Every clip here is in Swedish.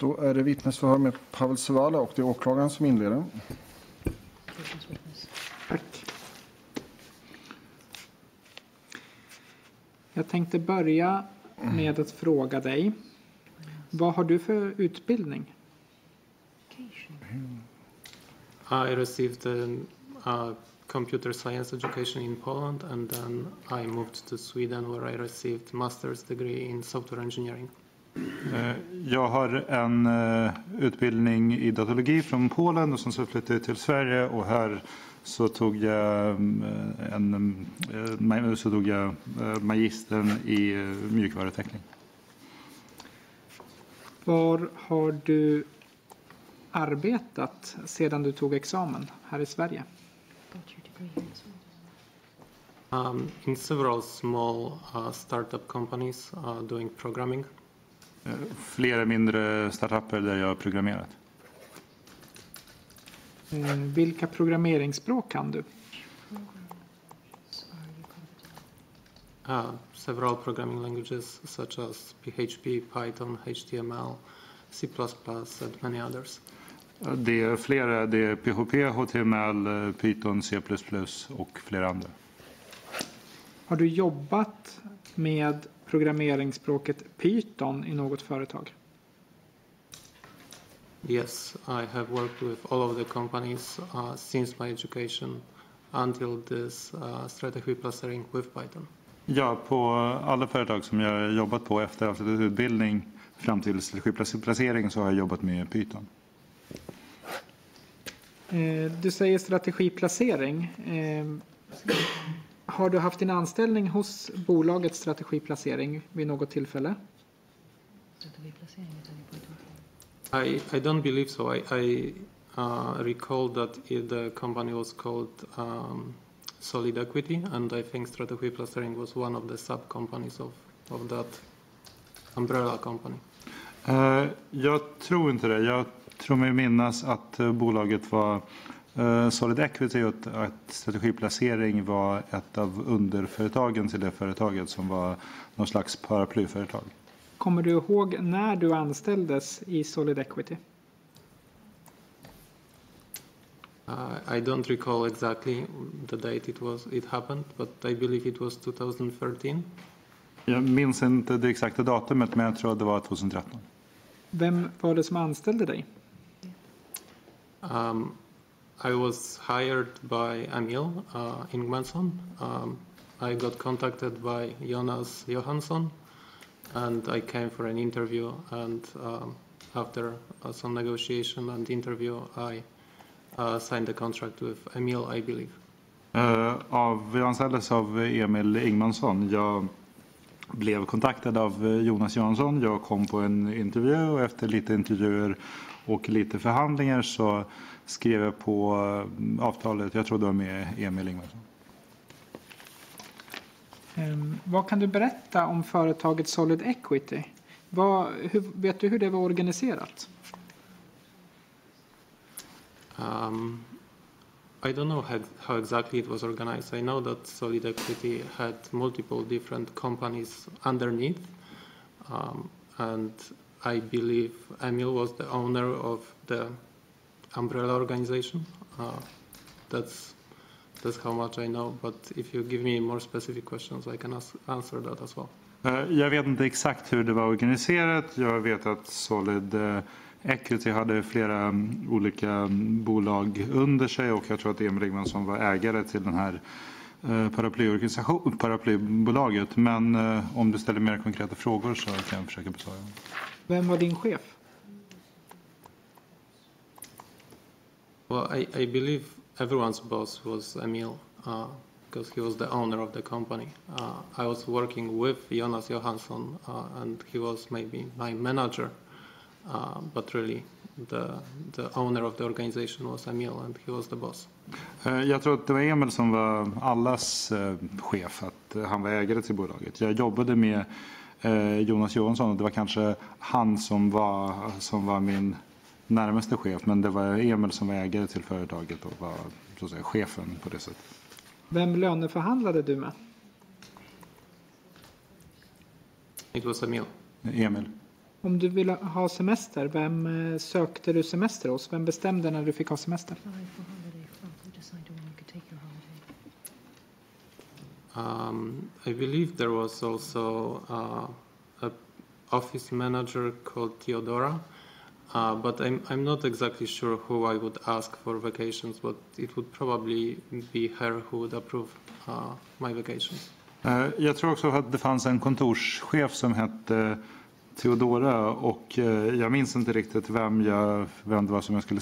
Då är det vittnesförhör med Pawel och det är åklagaren som inleder. Tack. Jag tänkte börja med att fråga dig. Vad har du för utbildning? I received a computer science education in Poland, and then I moved to Sweden where I received master's degree in software engineering. Jag har en utbildning i datologi från Polen och så flyttade jag till Sverige, och här så tog jag magistern i mjukvaruutveckling. Var har du arbetat sedan du tog examen här i Sverige? In several small startup companies doing programming. Flera mindre startupper där jag har programmerat. Vilka programmeringsspråk kan du? Several programming languages such as PHP, Python, HTML, C++, and many others. Det är flera, det är PHP, HTML, Python, C++ och flera andra. Har du jobbat med programmeringsspråket Python i något företag? Yes, I have worked with all of the companies since my education until this strategy placering with Python. Ja, på alla företag som jag har jobbat på efter avslutad utbildning fram till strategiplacering så har jag jobbat med Python. Du säger strategiplacering. Har du haft din anställning hos bolagets strategiplacering vid något tillfälle? I don't believe so. I recall that the company was called Solid Equity, and I think strategy placering was one of the sub-companies of that umbrella company. Jag tror inte det. Jag tror mig minnas att bolaget var Solid Equity och att strategiplacering var ett av underföretagen till det företaget som var någon slags paraplyföretag. Kommer du ihåg när du anställdes i Solid Equity? I don't recall exactly the date it happened, but I believe it was 2013. Jag minns inte det exakta datumet, men jag tror att det var 2013. Vem var det som anställde dig? I was hired by Emil Ingmansson. I got contacted by Jonas Johansson, and I came for an interview, and after some negotiation and interview I signed the contract with Emil, I believe. Jag anställdes av Emil Ingmansson. Jag blev kontaktad av Jonas Johansson. Jag kom på en intervju, och efter lite intervjuer och lite förhandlingar så skrev jag på avtalet. Jag tror det var med Emil Ingmansson. Vad kan du berätta om företaget Solid Equity? Vet du hur det var organiserat? I don't know how exactly it was organized. I know that Solid Equity had multiple different companies underneath, and I believe Emil was the owner of the umbrella organization. That's how much I know, but if you give me more specific questions I can answer that as well. Jag vet inte exakt hur det var organiserat. Jag vet att Solid Equity hade flera olika bolag under sig, och jag tror att Emil Ingmansson var ägare till den här paraplybolaget. Men om du ställer mer konkreta frågor så kan jag försöka besvara. Vem var din chef? Well, I believe everyone's boss was Emil, because he was the owner of the company. I was working with Jonas Johansson, and he was maybe my manager. But really the owner of the organization was Emil, and he was the boss. Jag tror att det var Emil som var allas chef, att han var ägare till bolaget. Jag jobbade med Jonas Johansson, och det var kanske han som var min närmaste chef, men det var Emil som var ägare till företaget och var så att säga chefen på det sättet. Vem löneförhandlade du med? It was Emil. Emil. Om du ville ha semester, vem sökte du semester hos? Vem bestämde när du fick ha semester? I believe there was also a office manager called Theodora, but I'm not exactly sure who I would ask for vacations, but it would probably be her who would approve my vacations. Jag tror också att det fanns en kontorschef som hette Theodora, och jag minns inte riktigt vem det var som jag skulle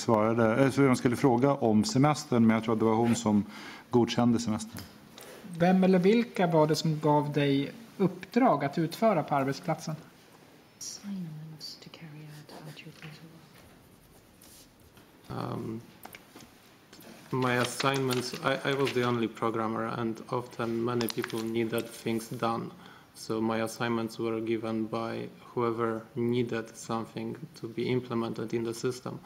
vem jag skulle fråga om semestern, men jag tror att det var hon som godkände semestern. Vem eller vilka var det som gav dig uppdrag att utföra på arbetsplatsen? My assignments, I was the only programmer, and often many people needed things done. So my assignments were given by whoever needed something to be implemented in the system.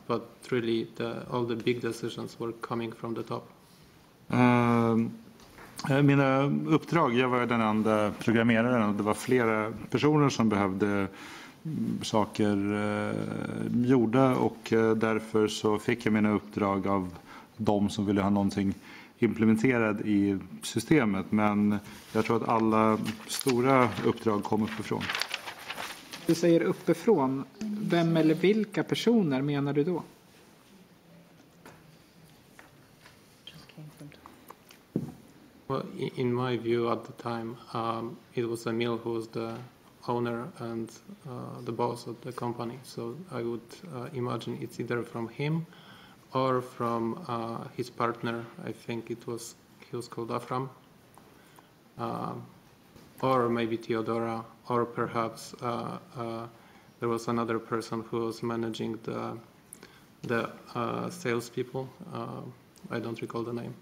But really, all the big decisions were coming from the top. Mina uppdrag, jag var den enda programmeraren, och det var flera personer som behövde saker gjorda, och därför så fick jag mina uppdrag av de som ville ha någonting implementerad i systemet, men jag tror att alla stora uppdrag kom uppifrån. Du säger uppifrån. Vem eller vilka personer menar du då? Well, in my view at the time, it was Emil who was the owner and the boss of the company. So I would imagine it's either from him or from his partner. I think he was called Afram, or maybe Theodora, or perhaps there was another person who was managing the salespeople. I don't recall the name.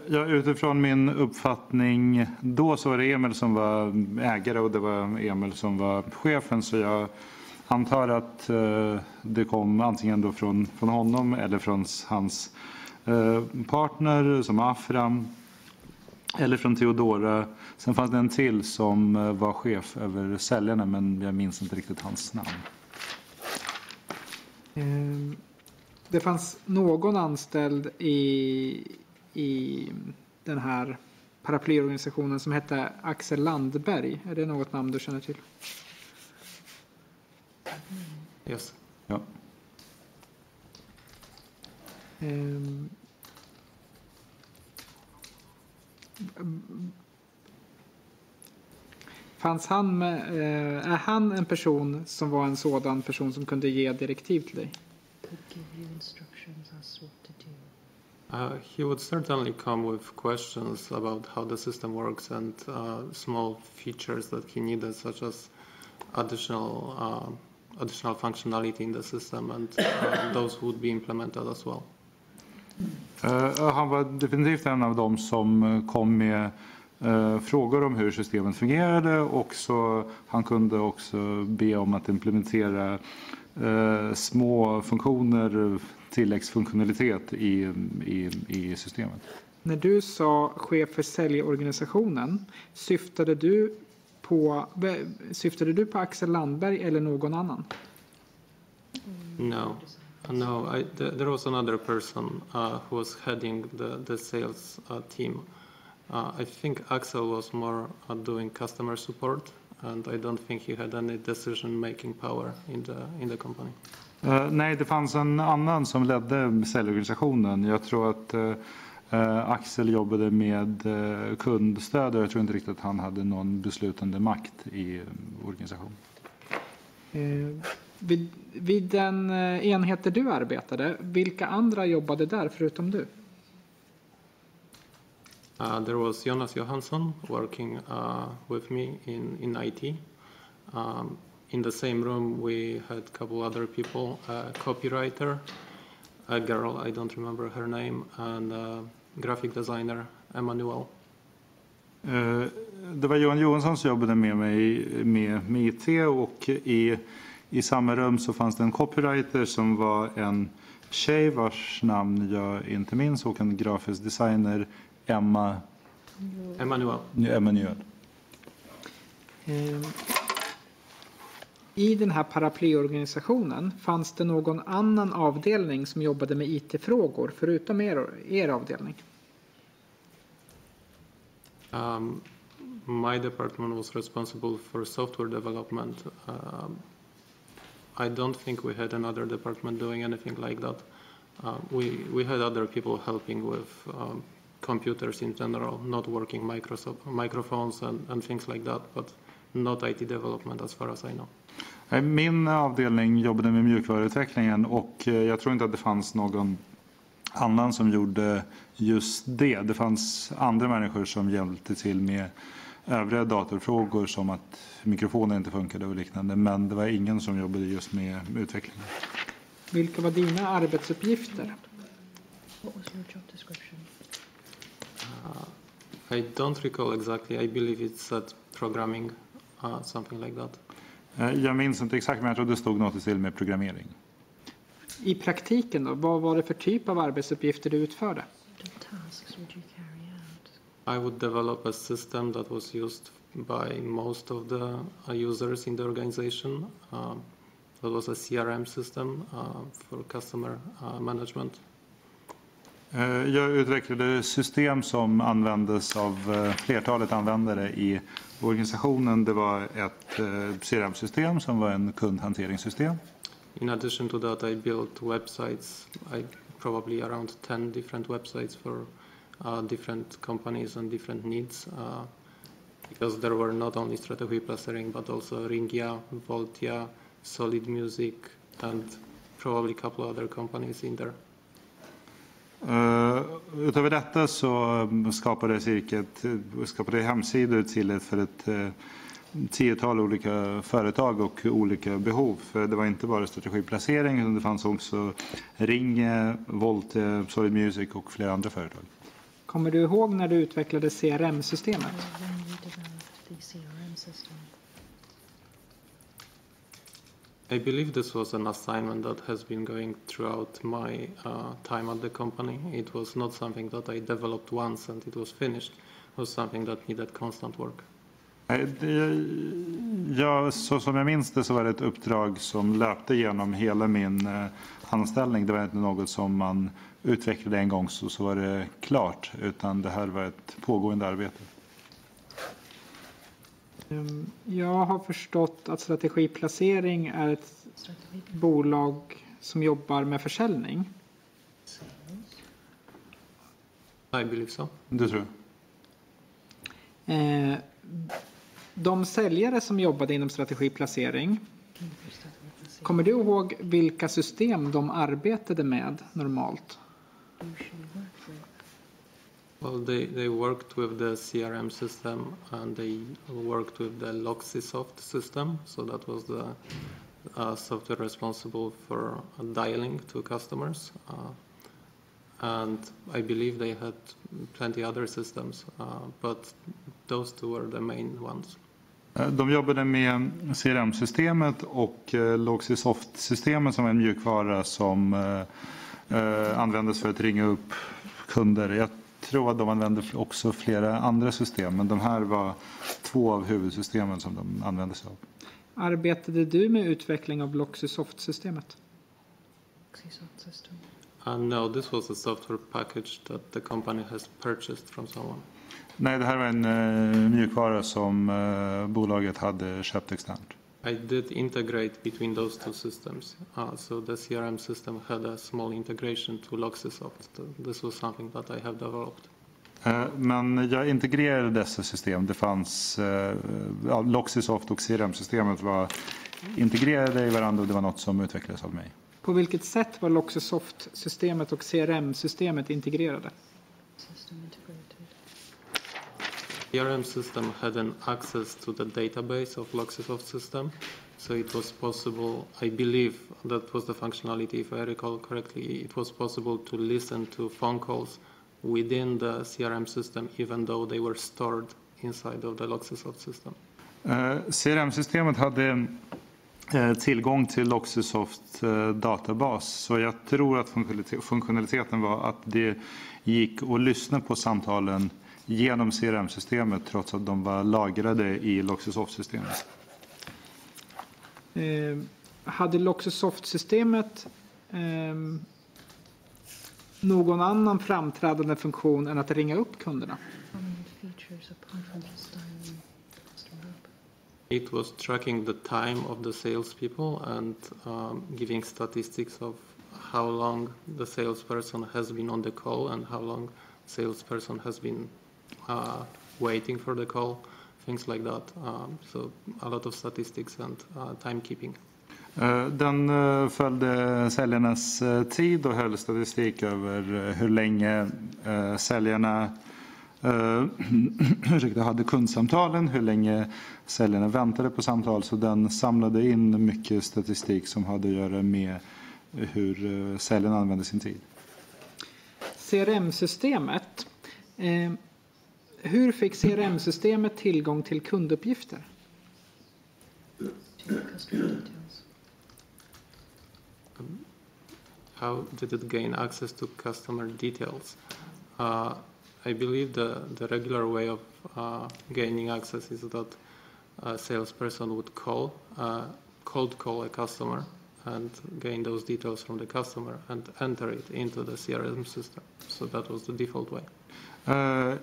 Ja, utifrån min uppfattning då så var det Emil som var ägare och det var Emil som var chefen, så jag antar att det kom antingen då från honom eller från hans partner som Afram, eller från Theodora. Sen fanns det en till som var chef över säljarna, men jag minns inte riktigt hans namn. Det fanns någon anställd i den här paraplyorganisationen som hette Axel Landberg. Är det något namn du känner till? Yes. Ja. Är han en person som var en sådan person som kunde ge direktiv till dig? He would certainly come with questions about how the system works and small features that he needed, such as additional functionality in the system, and those would be implemented as well. Han var definitivt en av dem som kom med frågor om hur systemet fungerade, och så han kunde också be om att implementera små funktioner, tilläggsfunktionalitet i systemet. När du sa chef för säljorganisationen, syftade du på Axel Landberg eller någon annan? No. There was another person who was heading the sales team. I think Axel was more doing customer support, and I don't think he had any decision-making power in the company. Nej, det fanns en annan som ledde säljorganisationen. Jag tror att Axel jobbade med kundstöd, och jag tror inte riktigt att han hade någon beslutande makt i organisationen. Vid den enhet där du arbetade, vilka andra jobbade där förutom du? There was Jonas Johansson working with me in IT. In the same room we had a couple other people, a copywriter, a girl, I don't remember her name, and a graphic designer, Emmanuel. Det var Johan Johansson som jobbade med mig med IT, och i samma rum så fanns det en copywriter som var en tjej vars namn jag inte minns, och en grafisk designer, Emmanuel. I den här paraplyorganisationen fanns det någon annan avdelning som jobbade med IT-frågor förutom er avdelning? My department was responsible for software development. I don't think we had another department doing anything like that. We had other people helping with computers in general, not working microphones and things like that, but not IT development as far as I know. Min avdelning jobbade med mjukvaruutvecklingen och jag tror inte att det fanns någon annan som gjorde just det. Det fanns andra människor som hjälpte till med övriga datorfrågor som att mikrofonen inte funkade och liknande, men det var ingen som jobbade just med utvecklingen. Vilka var dina arbetsuppgifter? What was your job description? I don't recall exactly. I believe it said programming, something like that. Jag minns inte exakt, men jag tror det stod något till med programmering. I praktiken då, vad var det för typ av arbetsuppgifter du utförde? What tasks would you carry out? I would develop a system that was used by most of the users in the organization. That was a CRM system for customer management. Jag utvecklade system som användes av flertalet användare i organisationen. Det var ett CRM-system som var en kundhanteringssystem. In addition to that, I built websites. Probably around 10 different websites for different companies and different needs. Because there were not only strategy placering, but also Ringia, Voltia, Solid Music, and probably a couple other companies in there. Utöver detta så skapade hemsidor för ett 10-tal olika företag och olika behov. För det var inte bara strategiplacering, utan det fanns också Ringe, Volte, Solid Music och flera andra företag. Kommer du ihåg när du utvecklade CRM-systemet? When you developed the CRM system? I believe this was an assignment that has been going throughout my time at the company. It was not something that I developed once and it was finished. It was something that needed constant work. Så som jag minns det så var det ett uppdrag som löpte genom hela min anställning. Det var inte något som man utvecklade en gång så var det klart, utan det här var ett pågående arbete. Jag har förstått att strategiplacering är ett bolag som jobbar med försäljning. I believe so. Det tror jag. De säljare som jobbade inom strategiplacering, kommer du ihåg vilka system de arbetade med normalt? Well, they worked with the CRM system and they worked with the Loxisoft system. So that was the software responsible for dialing to customers. And I believe they had plenty other systems, but those two were the main ones. De jobbade med CRM-systemet och Loxisoft-systemet som är en mjukvara som användes för att ringa upp kunder. Jag tror att de använde också flera andra system, men de här var 2 av huvudsystemen som de använde sig av. Arbetade du med utveckling av Loxisoft-systemet? No, this was a software package that the company has purchased from someone. Nej, det här var en mjukvara som bolaget hade köpt externt. I did integrate between those two systems. So the CRM system had a small integration to Loxisoft. This was something that I have developed. Men jag integrerade dessa system. Det fanns Loxisoft och CRM-systemet var integrerade i varandra och det var något som utvecklades av mig. På vilket sätt var Loxisoft-systemet och CRM-systemet integrerade? CRM system had an access to the database of Loxisoft system, so it was possible, I believe that was the functionality if I recall correctly, it was possible to listen to phone calls within the CRM system even though they were stored inside of the Loxisoft system. CRM-systemet hade tillgång till Loxisoft databas, så jag tror att funktionaliteten var att det gick att lyssna på samtalen genom CRM-systemet trots att de var lagrade i Loxisoft-systemet. Hade Loxosoft-systemet någon annan framträdande funktion än att ringa upp kunderna? Prominent features apart from just dialing customer up. It was tracking the time of the salespeople and giving statistics of how long the salesperson has been on the call and how long salesperson has been waiting for the call, things like that. So a lot of statistics and timekeeping. Den följde säljarnas tid och höll statistik över hur länge säljarna hade kundsamtalen, hur länge säljarna väntade på samtal. Så den samlade in mycket statistik som hade att göra med hur säljarna använde sin tid. CRM-systemet. Hur fick CRM-systemet tillgång till kunduppgifter? Customer details. How did it gain access to customer details? I believe the regular way of gaining access is that a salesperson would cold call a customer and gain those details from the customer and enter it into the CRM system. So that was the default way.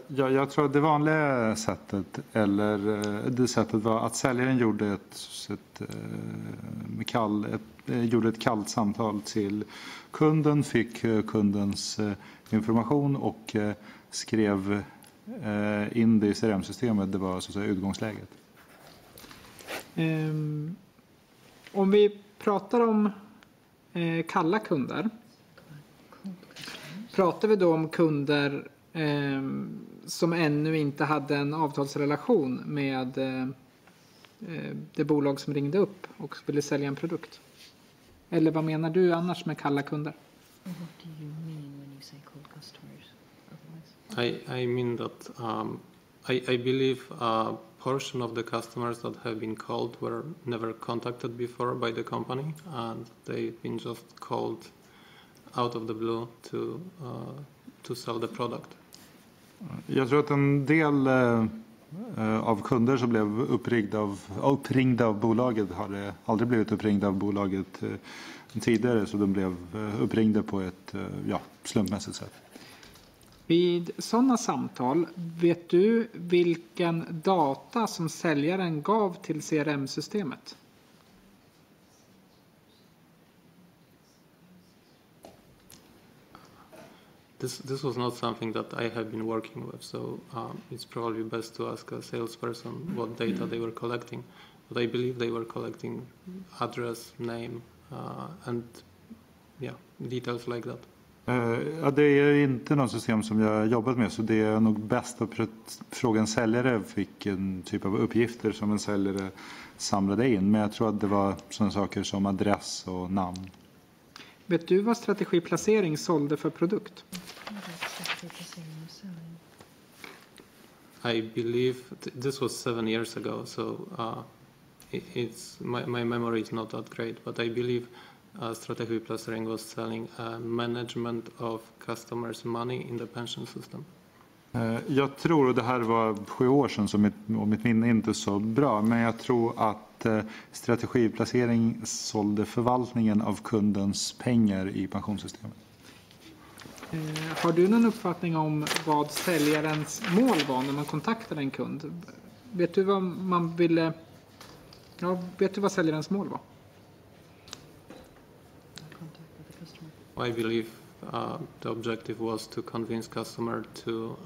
Ja, jag tror att det vanliga sättet, eller det sättet var att säljaren gjorde ett kallt samtal till kunden, fick kundens information och skrev in det i CRM-systemet. Det var så att säga utgångsläget. Om vi pratar om kalla kunder, pratar vi då om kunder som ännu inte hade en avtalsrelation med det bolag som ringde upp och ville sälja en produkt? Eller vad menar du annars med kalla kunder? What do you mean when you say cold customers? Otherwise, I mean that I believe a portion of the customers that have been called were never contacted before by the company, and they've been just called out of the blue to sell the product. Jag tror att en del av kunder som blev uppringda av bolaget har aldrig blivit uppringda av bolaget tidigare, så de blev uppringda på ett slumpmässigt sätt. Vid sådana samtal, vet du vilken data som säljaren gav till CRM-systemet? This was not something that I have been working with, so it's probably best to ask a salesperson what data they were collecting. But I believe they were collecting address, name, and details like that. Det är inte något system som jag jobbat med, så det är nog bäst att fråga en säljare vilken typ av uppgifter som en säljare samlade in. Men jag tror att det var sådana saker som adress och namn. Vet du vad strategiplacering sålde för produkt? I believe this was 7 years ago, so it's my memory is not that great, but I believe strategy placering was selling management of customers' money in the pension system. Jag tror, och det här var 7 år sedan, så mitt minne är inte så bra, men jag tror att strategiplacering sålde förvaltningen av kundens pengar i pensionssystemet. Har du någon uppfattning om vad säljarens mål var när man kontaktade en kund? Vet du vad man ville? Ja, vet du vad säljarens mål var? I believe the objective was to convince customer to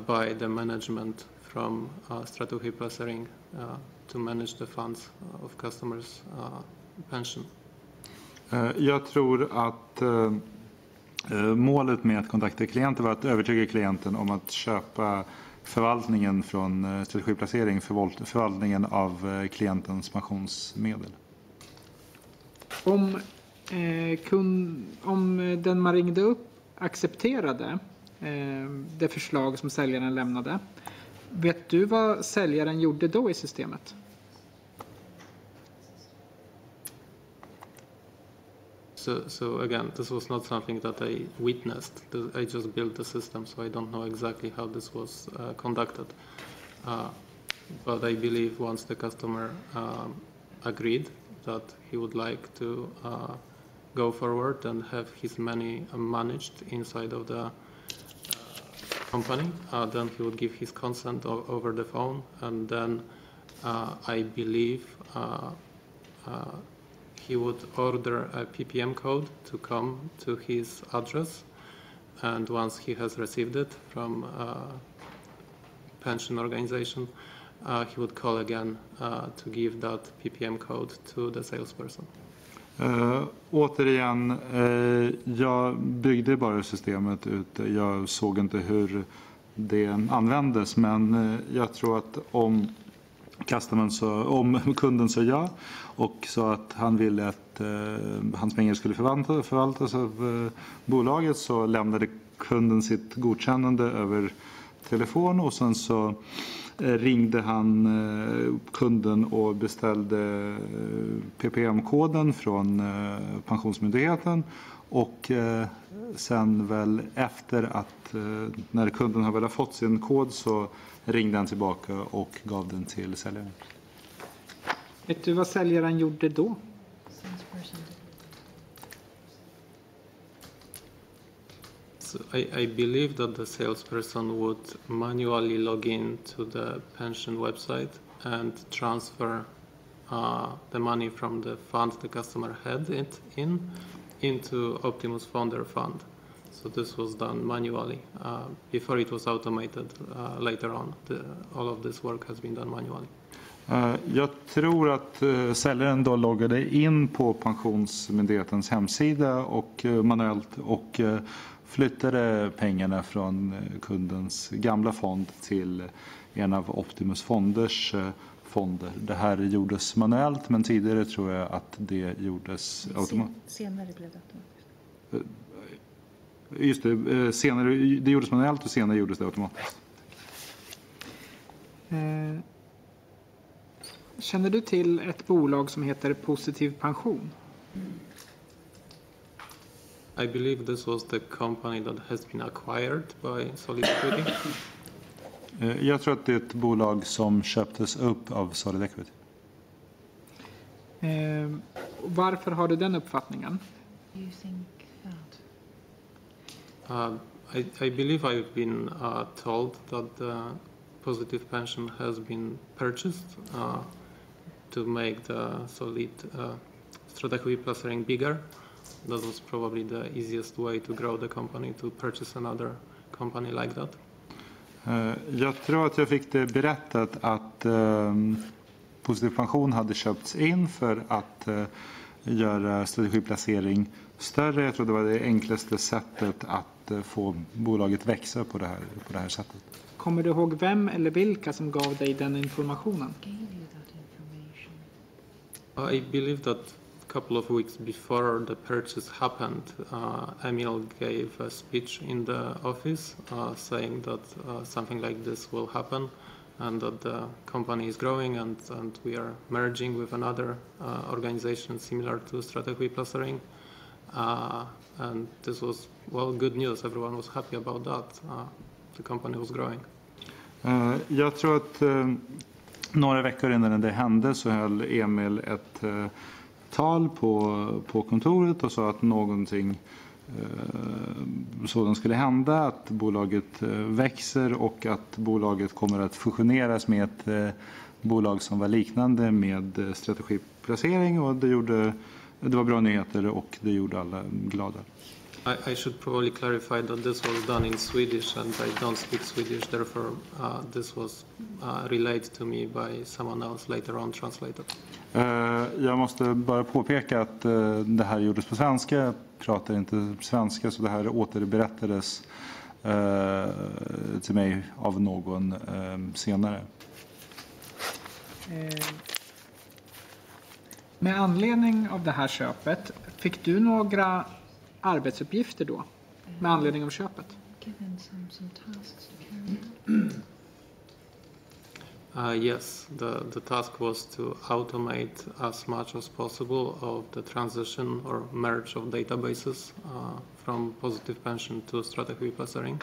buy the management from strategy placering to manage the funds of customers' pension. Jag tror att målet med att kontakta klienter var att övertyga klienten om att köpa förvaltningen från strategiplacering, förvaltningen av klientens pensionsmedel. Om den man ringde upp accepterade det förslag som säljaren lämnade, vet du vad säljaren gjorde då i systemet? So again, this was not something that I witnessed. I just built the system, so I don't know exactly how this was conducted. But I believe once the customer agreed that he would like to go forward and have his money managed inside of the company. Then he would give his consent over the phone, and then I believe he would order a PPM code to come to his address, and once he has received it from pension organization, he would call again to give that PPM code to the salesperson. Återigen, jag byggde bara systemet ut. Jag såg inte hur det användes, men jag tror att om kunden sa ja och sa att han ville att hans pengar skulle förvaltas av bolaget, så lämnade kunden sitt godkännande över telefon, och sen så ringde han kunden och beställde PPM-koden från Pensionsmyndigheten, och sen väl efter att när kunden har väl fått sin kod, så ringde han tillbaka och gav den till säljaren. Vet du vad säljaren gjorde då? So I believe that the salesperson would manually log in to the pension website and transfer the money from the fund the customer had it into Optimus Fonder fund. So this was done manually before it was automated later on. All of this work has been done manually. Jag tror att säljaren då loggade in på Pensionsmyndighetens hemsida och manuellt och flyttade pengarna från kundens gamla fond till en av Optimus Fonders fonder. Det här gjordes manuellt, men tidigare tror jag att det gjordes automatiskt. Senare blev det automatiskt. Just det, senare, det gjordes manuellt och senare gjordes det automatiskt. Känner du till ett bolag som heter Positiv pension? I believe this was the company that has been acquired by Solid Equity. Jag tror att det är ett bolag som köptes upp av Solid Equity. Varför har du den uppfattningen? You think that? I believe I've been told that the positive pension has been purchased to make the Solid strategy placering bigger. That was probably the easiest way to grow the company, to purchase another company like that. Jag tror att jag fick det berättat att Positiv pension hade köpts in för att göra strategiplacering större. Jag tror det var det enklaste sättet att få bolaget växa på det här sättet. Kommer du ihåg vem eller vilka som gav dig den informationen? I believe that a couple of weeks before the purchase happened, Emil gave a speech in the office saying that something like this will happen and that the company is growing and we are merging with another organization similar to strategy placering. And this was, well, good news. Everyone was happy about that. The company was growing. Jag tror att några veckor innan det hände så höll Emil ett tal på kontoret och sa att någonting sådant skulle hända, att bolaget växer och att bolaget kommer att fusioneras med ett bolag som var liknande med strategiplacering, och det var bra nyheter och det gjorde alla glada. I should probably clarify that this was done in Swedish and I don't speak Swedish, therefore this was relayed to me by someone else later on translated. Jag måste bara påpeka att det här gjordes på svenska, jag pratar inte svenska, så det här återberättades till mig av någon senare. Med anledning av det här köpet, fick du några arbetsuppgifter då med anledning av köpet? Yes, the task was to automate as much as possible of the transition or merge of databases from Positive Pension to strategy placering.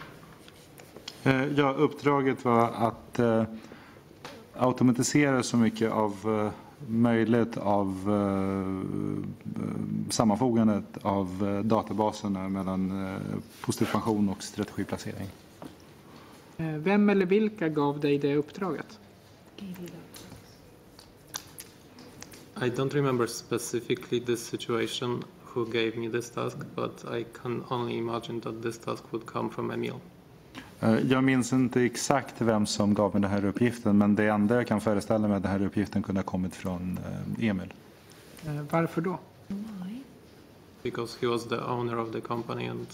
Ja, uppdraget var att automatisera så mycket av möjligt av sammanfogandet av databaserna mellan positiv pension och strategiplacering. Vem eller vilka gav dig det uppdraget? I don't remember specifically this situation who gave me this task, but I can only imagine that this task would come from Emil. Jag minns inte exakt vem som gav mig den här uppgiften, men det enda jag kan föreställa mig att den här uppgiften kunde ha kommit från Emil. Varför då? Because he was the owner of the company and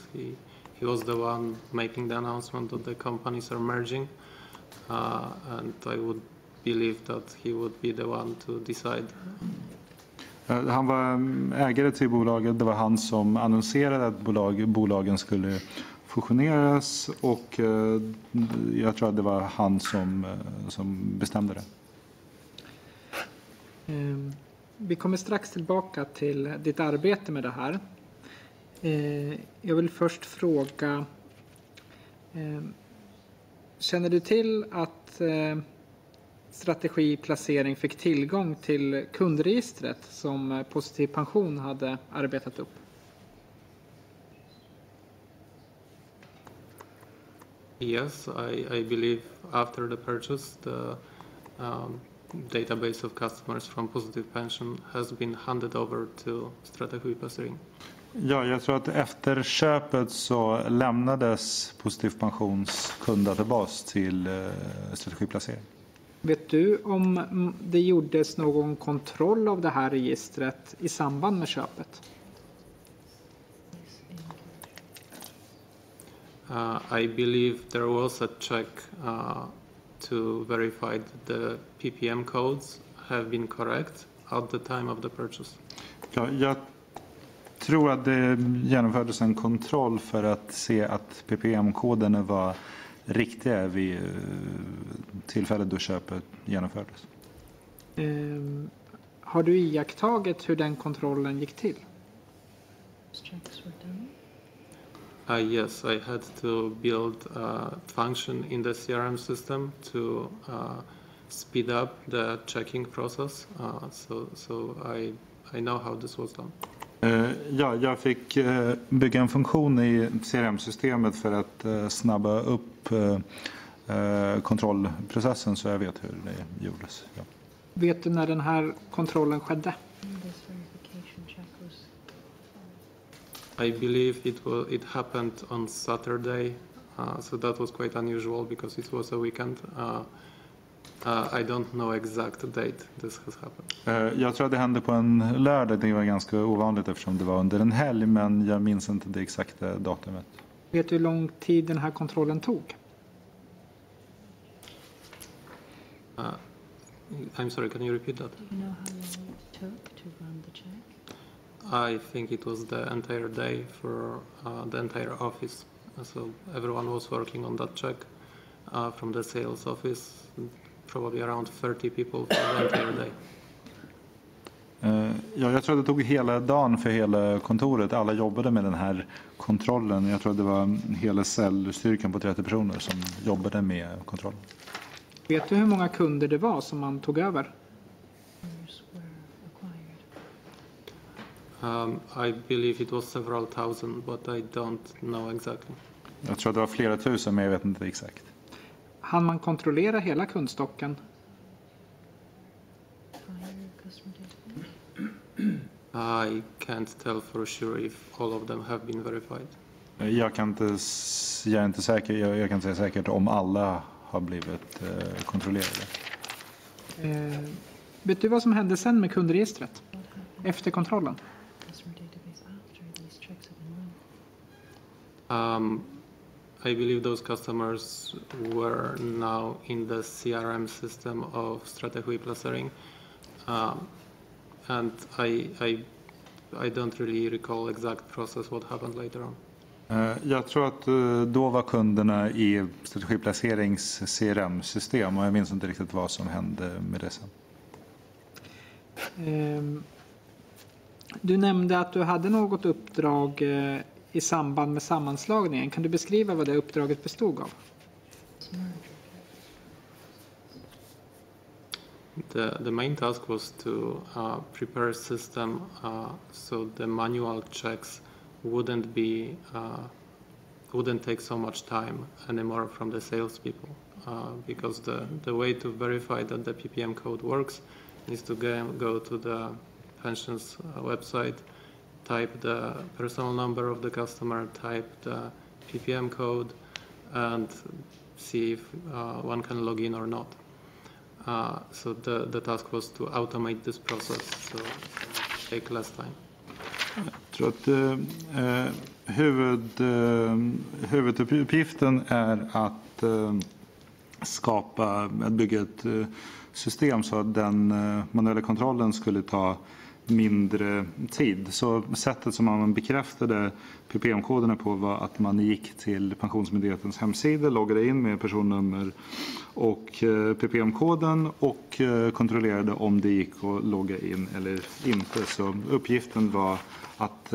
he was the one making the announcement that the companies are merging, and I would believe that he would be the one to decide. Han var ägare till bolaget. Det var han som annonserade att bolagen skulle fusioneras, och jag tror att det var han som bestämde det. Vi kommer strax tillbaka till ditt arbete med det här. Jag vill först fråga, känner du till att strategiplacering fick tillgång till kundregistret som Positiv Pension hade arbetat upp? Yes, I believe after the purchase, the database of customers from Positive Pension has been handed over to strategiplacering. Ja, jag tror att efter köpet så lämnades Positiv Pensions kunddatabas till strategiplacering. Vet du om det gjordes någon kontroll av det här registret i samband med köpet? I believe there was a check to verify that the PPM codes have been correct at the time of the purchase. Ja, jag tror att det genomfördes en kontroll för att se att PPM-koderna var riktiga vid tillfället då köpet genomfördes. Har du iakttagit hur den kontrollen gick till? Yes, I had to build a function in the CRM system to speed up the checking process. So I know how this was done. Ja, jag fick bygga en funktion i CRM-systemet för att snabba upp kontrollprocessen, så jag vet hur det gjordes. Ja. Vet du när den här kontrollen skedde? I believe it happened on Saturday, so that was quite unusual because it was a weekend. I don't know exact date this has happened. Jag tror att det hände på en lördag. Det var ganska ovanligt eftersom det var under en helg, men jag minns inte det exakta datumet. Vet du hur lång tid den här kontrollen tog? I'm sorry, can you repeat that? Do you know how long it took to run the check? I think it was the entire day for the entire office. So everyone was working on that check from the sales office, probably around 30 people for the entire day. Ja, jag tror att det tog hela dagen för hela kontoret. Alla jobbade med den här kontrollen. Jag tror att det var hela cellstyrkan på 30 personer som jobbade med kontrollen. Vet du hur många kunder det var som man tog över? I believe it was several thousand, but I don't know exactly. Jag tror att det var flera tusen, men jag vet inte exakt. Han man kontrollera hela kundstocken? I can't tell for sure if all of them have been verified. Jag är inte säker. Jag kan inte säga säkert om alla har blivit kontrollerade. Vet du vad som hände sen med kundregistret? Efter kontrollen? I believe those customers were now in the CRM system of strategiplacering, and I don't really recall exact process what happened later on. Jag tror att då var kunderna i strategiplacerings CRM-system, och jag minns inte riktigt vad som hände med det sen. Du nämnde att du hade något uppdrag i samband med sammanslagningen. Kan du beskriva vad det uppdraget bestod av? The main task was to prepare a system so the manual checks wouldn't take so much time anymore from the salespeople, because the way to verify that the PPM code works is to go to the pensions website, type the personal number of the customer, type the PPM code, and see if one can log in or not. So the task was to automate this process, so take less time. Jag tror att huvuduppgiften är att bygga ett system så att den manuella kontrollen skulle ta mindre tid. Så sättet som man bekräftade PPM-koderna på var att man gick till Pensionsmyndighetens hemsida, loggade in med personnummer och PPM-koden och kontrollerade om det gick att logga in eller inte. Så uppgiften var att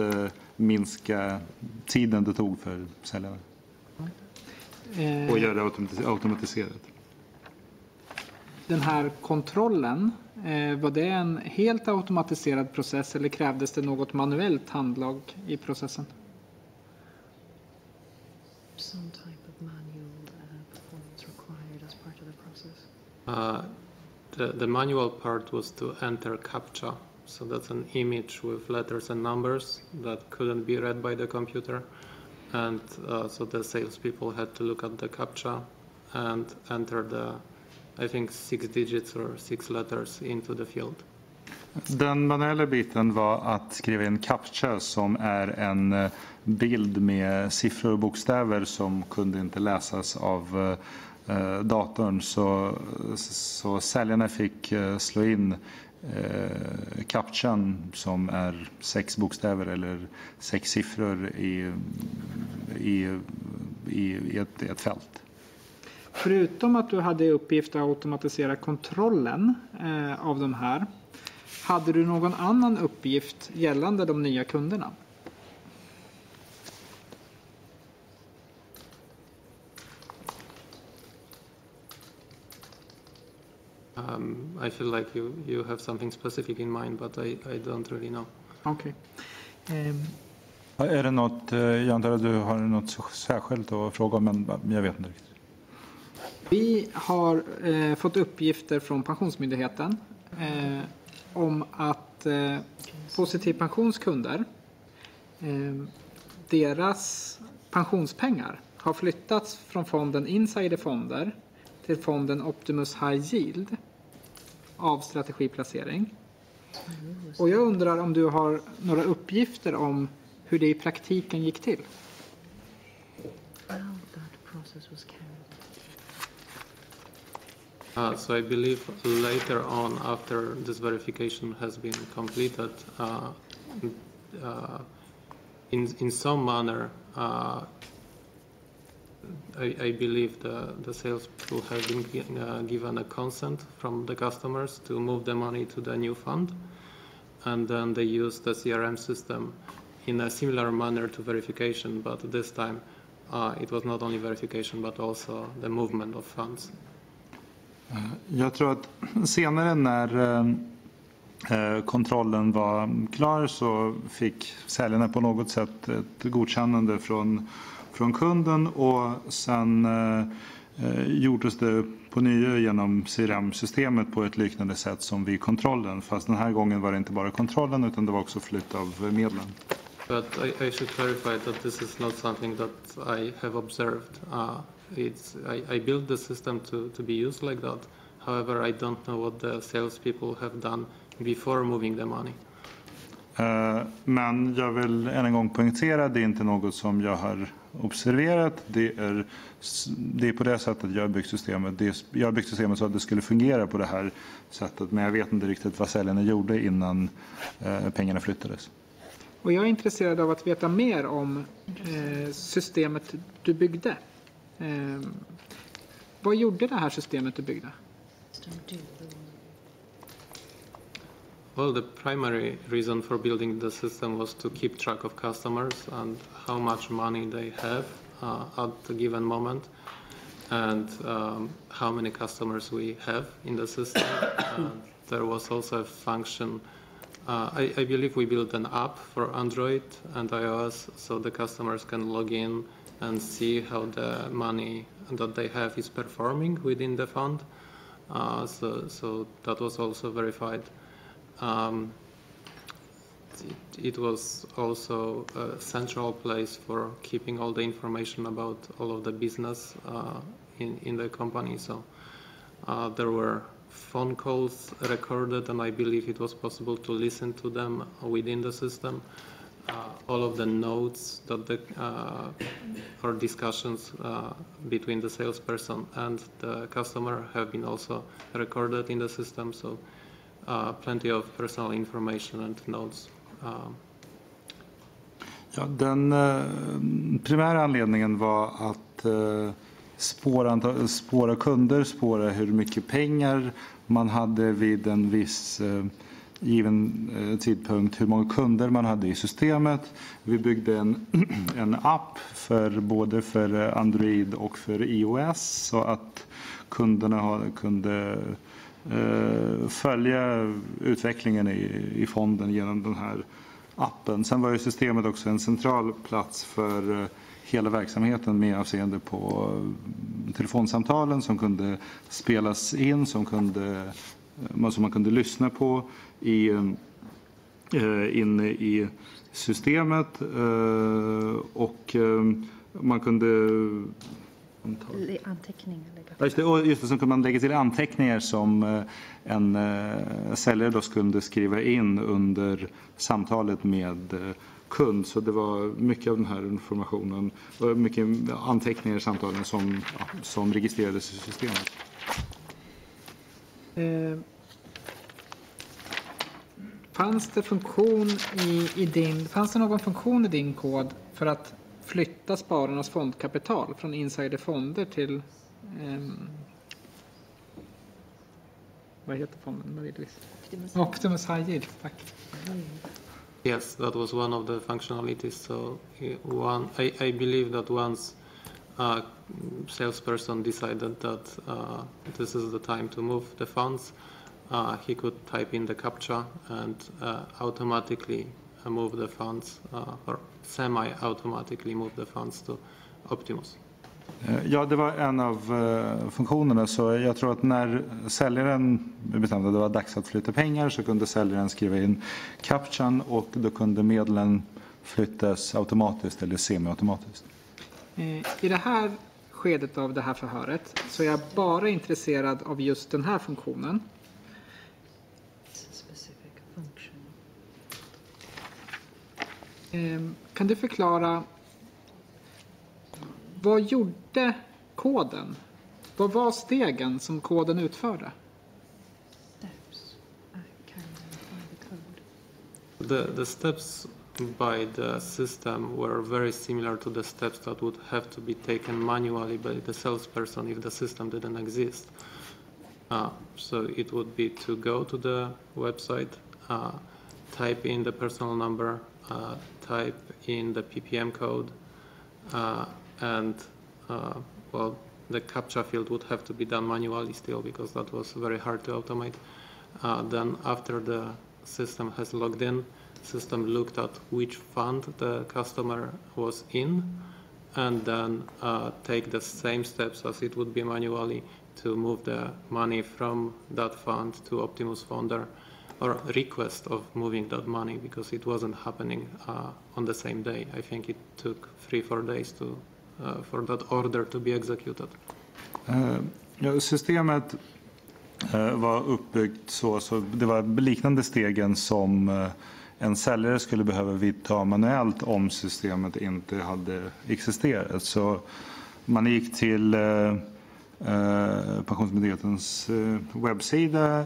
minska tiden det tog för säljarna och göra det automatiserat. Den här kontrollen, var det en helt automatiserad process eller krävdes det något manuellt handlag i processen? Some type of manual performance required as part of the process. The manual part was to enter CAPTCHA. So that's an image with letters and numbers that couldn't be read by the computer. And so the salespeople had to look at the CAPTCHA and enter the, I think, 6 digits or 6 letters into the field. Den manuella biten var att skriva in CAPTCHA som är en bild med siffror och bokstäver som kunde inte läsas av datorn. Så säljarna fick slå in CAPTCHAn som är 6 bokstäver eller 6 siffror i ett fält. Förutom att du hade i uppgift att automatisera kontrollen av de här, hade du någon annan uppgift gällande de nya kunderna? I feel like you have something specific in mind, but I don't really know. Okej. Är det något, jag antar att du har något särskilt att fråga om, men jag vet inte riktigt. Vi har fått uppgifter från Pensionsmyndigheten om att Positiv pensionskunder, deras pensionspengar har flyttats från fonden Insiderfonder till fonden Optimus High Yield av strategiplacering. Och jag undrar om du har några uppgifter om hur det i praktiken gick till. How that process was carried. So I believe later on, after this verification has been completed, in some manner, I believe the salespeople have been given a consent from the customers to move the money to the new fund, and then they use the CRM system in a similar manner to verification, but this time it was not only verification but also the movement of funds. Jag tror att senare när kontrollen var klar så fick säljarna på något sätt ett godkännande från kunden, och sen gjordes det på nya genom CRM-systemet på ett liknande sätt som vid kontrollen. Fast den här gången var det inte bara kontrollen utan det var också flytt av medlen. But I should clarify that this is not something that I have observed. I built the system to be used like that. However, I don't know what the salespeople have done before moving the money. Men jag vill än en gång poängtera, det är inte något som jag har observerat. Det är på det sättet jag har byggt systemet. Jag har byggt systemet så att det skulle fungera på det här sättet, men jag vet inte riktigt vad säljarna gjorde innan pengarna flyttades. Och jag är intresserad av att veta mer om systemet du byggde. Vad gjorde det här systemet du byggde? Well, the primary reason for building the system was to keep track of customers and how much money they have at a given moment. and how many customers we have in the system. There was also a function. I believe we built an app for Android and iOS, so the customers can log in and see how the money that they have is performing within the fund. So that was also verified. It was also a central place for keeping all the information about all of the business in the company. So there were phone calls recorded, and I believe it was possible to listen to them within the system. All of the notes that or discussions between the salesperson and the customer have been also recorded in the system. So plenty of personal information and notes. Ja, den primära anledningen var att spåra kunder, spåra hur mycket pengar man hade vid en viss given tidpunkt, hur många kunder man hade i systemet. Vi byggde en app både för Android och för iOS så att kunderna kunde följa utvecklingen i fonden genom den här appen. Sen var ju systemet också en central plats för hela verksamheten med avseende på telefonsamtalen som kunde spelas in, som man kunde lyssna på inne i systemet och man kunde anteckningar. Just det, så kunde man lägga till anteckningar som en säljare då skulle skriva in under samtalet med kund. Så det var mycket av den här informationen och mycket anteckningar i samtalen som registrerades i systemet. Fanns det någon funktion i din kod för att flytta spararnas fondkapital från insiderfonder till vad heter fonden? Optimus High Yield, tack. Yes, that was one of the functionalities. So I believe that once a salesperson decided that this is the time to move the funds, he could type in the CAPTCHA and automatically move the funds or semi-automatically move the funds to Optimus. Ja, det var en av funktionerna. Så jag tror att när säljaren bestämde att det var dags att flytta pengar så kunde säljaren skriva in CAPTCHAn och då kunde medlen flyttas automatiskt eller semi-automatiskt. I det här skedet av det här förhöret så är jag bara intresserad av just den här funktionen. Kan du förklara vad gjorde koden? Vad var stegen som koden utförde? The steps by the system were very similar to the steps that would have to be taken manually by the salesperson if the system didn't exist. So it would be to go to the website, type in the personal number, type in the PPM code, and well, the CAPTCHA field would have to be done manually still because that was very hard to automate. Then after the system has logged in, system looked at which fund the customer was in and then take the same steps as it would be manually to move the money from that fund to Optimus Fonder or request of moving that money because it wasn't happening on the same day. I think it took 3-4 days for that order to be executed. Systemet var uppbyggt så det var liknande stegen som en säljare skulle behöva vidta manuellt om systemet inte hade existerat. Så man gick till Pensionsmyndighetens webbsida,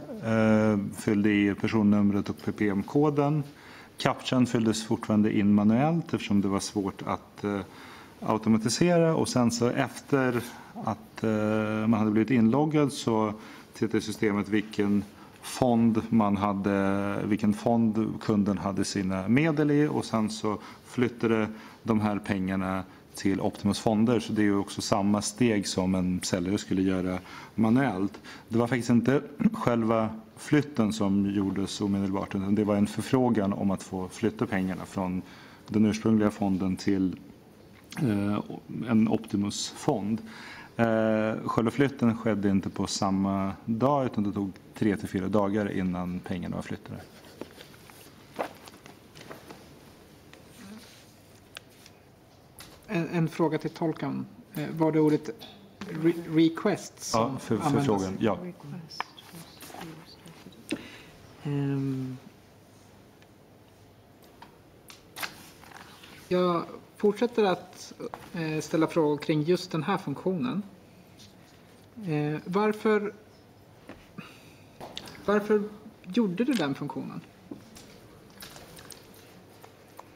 fyllde i personnumret och PPM-koden. CAPTCHAn fylldes fortfarande in manuellt eftersom det var svårt att automatisera och sen så efter att man hade blivit inloggad så tittade systemet vilken fond kunden hade sina medel i och sen så flyttade de här pengarna till Optimus fonder, så det är ju också samma steg som en säljare skulle göra manuellt. Det var faktiskt inte själva flytten som gjordes omedelbart, utan det var en förfrågan om att få flytta pengarna från den ursprungliga fonden till en Optimus-fond. Själva flytten skedde inte på samma dag, utan det tog 3 till 4 dagar innan pengarna var flyttade. En fråga till tolkan. Var det ordet request som Ja, för frågan. Ja. Jag fortsätter att ställa frågor kring just den här funktionen. Varför gjorde du den funktionen?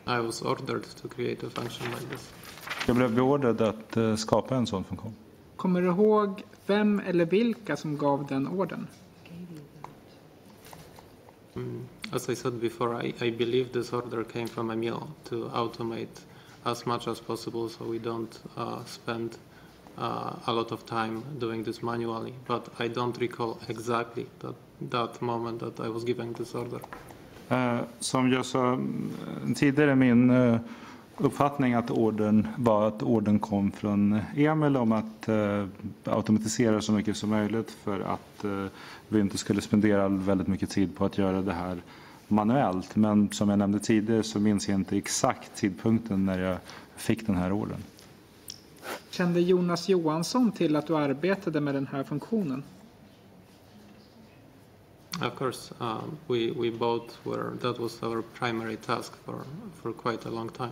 I was ordered to create a function like this. Jag blev beordrad att skapa en sån funktion. Kommer du ihåg vem eller vilka som gav den orden? As I said before, I believe this order came from Emil to automate as much as possible so we don't spend a lot of time doing this manually. But I don't recall exactly that moment that I was giving this order. Som jag sa tidigare, min uppfattning att orden kom från Emil om att automatisera så mycket som möjligt för att vi inte skulle spendera väldigt mycket tid på att göra det här manuellt. Men som jag nämnde tidigare så minns jag inte exakt tidpunkten när jag fick den här orden. Kände Jonas Johansson till att du arbetade med den här funktionen? Of course, we both were. That was our primary task for quite a long time.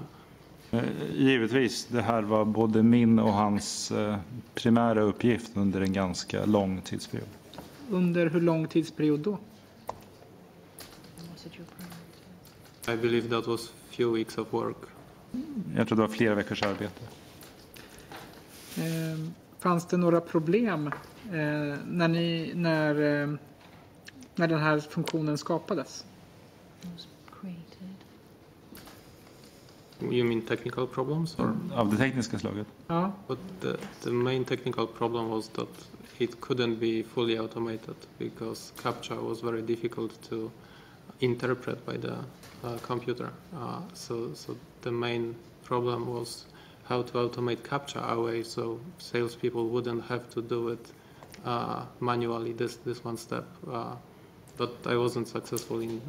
Givetvis, det här var både min och hans primära uppgift under en ganska lång tidsperiod. Under hur lång tidsperiod då? I believe that was few weeks of work. Jag tror det var flera veckors arbete. Fanns det några problem när den här funktionen skapades? You mean technical problems? Or? Av det tekniska slaget? Ja. But the main technical problem was that it couldn't be fully automated because CAPTCHA was very difficult to interpret by the computer. So the main problem was how to automate CAPTCHA away so salespeople wouldn't have to do it manually, this one step. But I wasn't successful in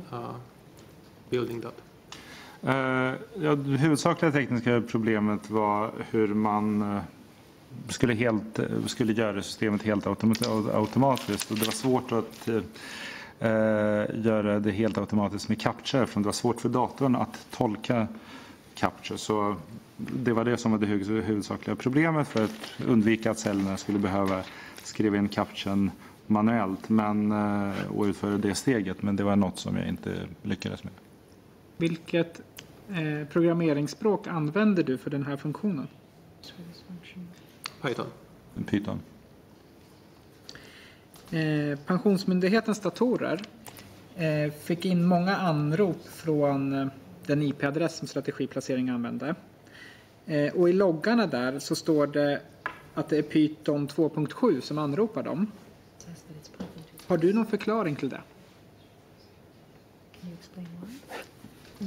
building that. Det huvudsakliga tekniska problemet var hur man skulle göra systemet helt automatiskt. Och det var svårt att göra det helt automatiskt med CAPTCHA, för det var svårt för datorn att tolka CAPTCHA. Så det var det som var det huvudsakliga problemet, för att undvika att säljarna skulle behöva skriva in CAPTCHAn manuellt och utföra det steget. Men det var något som jag inte lyckades med. Vilket programmeringsspråk använder du för den här funktionen? Python. Pensionsmyndighetens datorer fick in många anrop från den IP-adress som strategiplacering använde. Och i loggarna där så står det att det är Python 2.7 som anropar dem. Har du någon förklaring till det?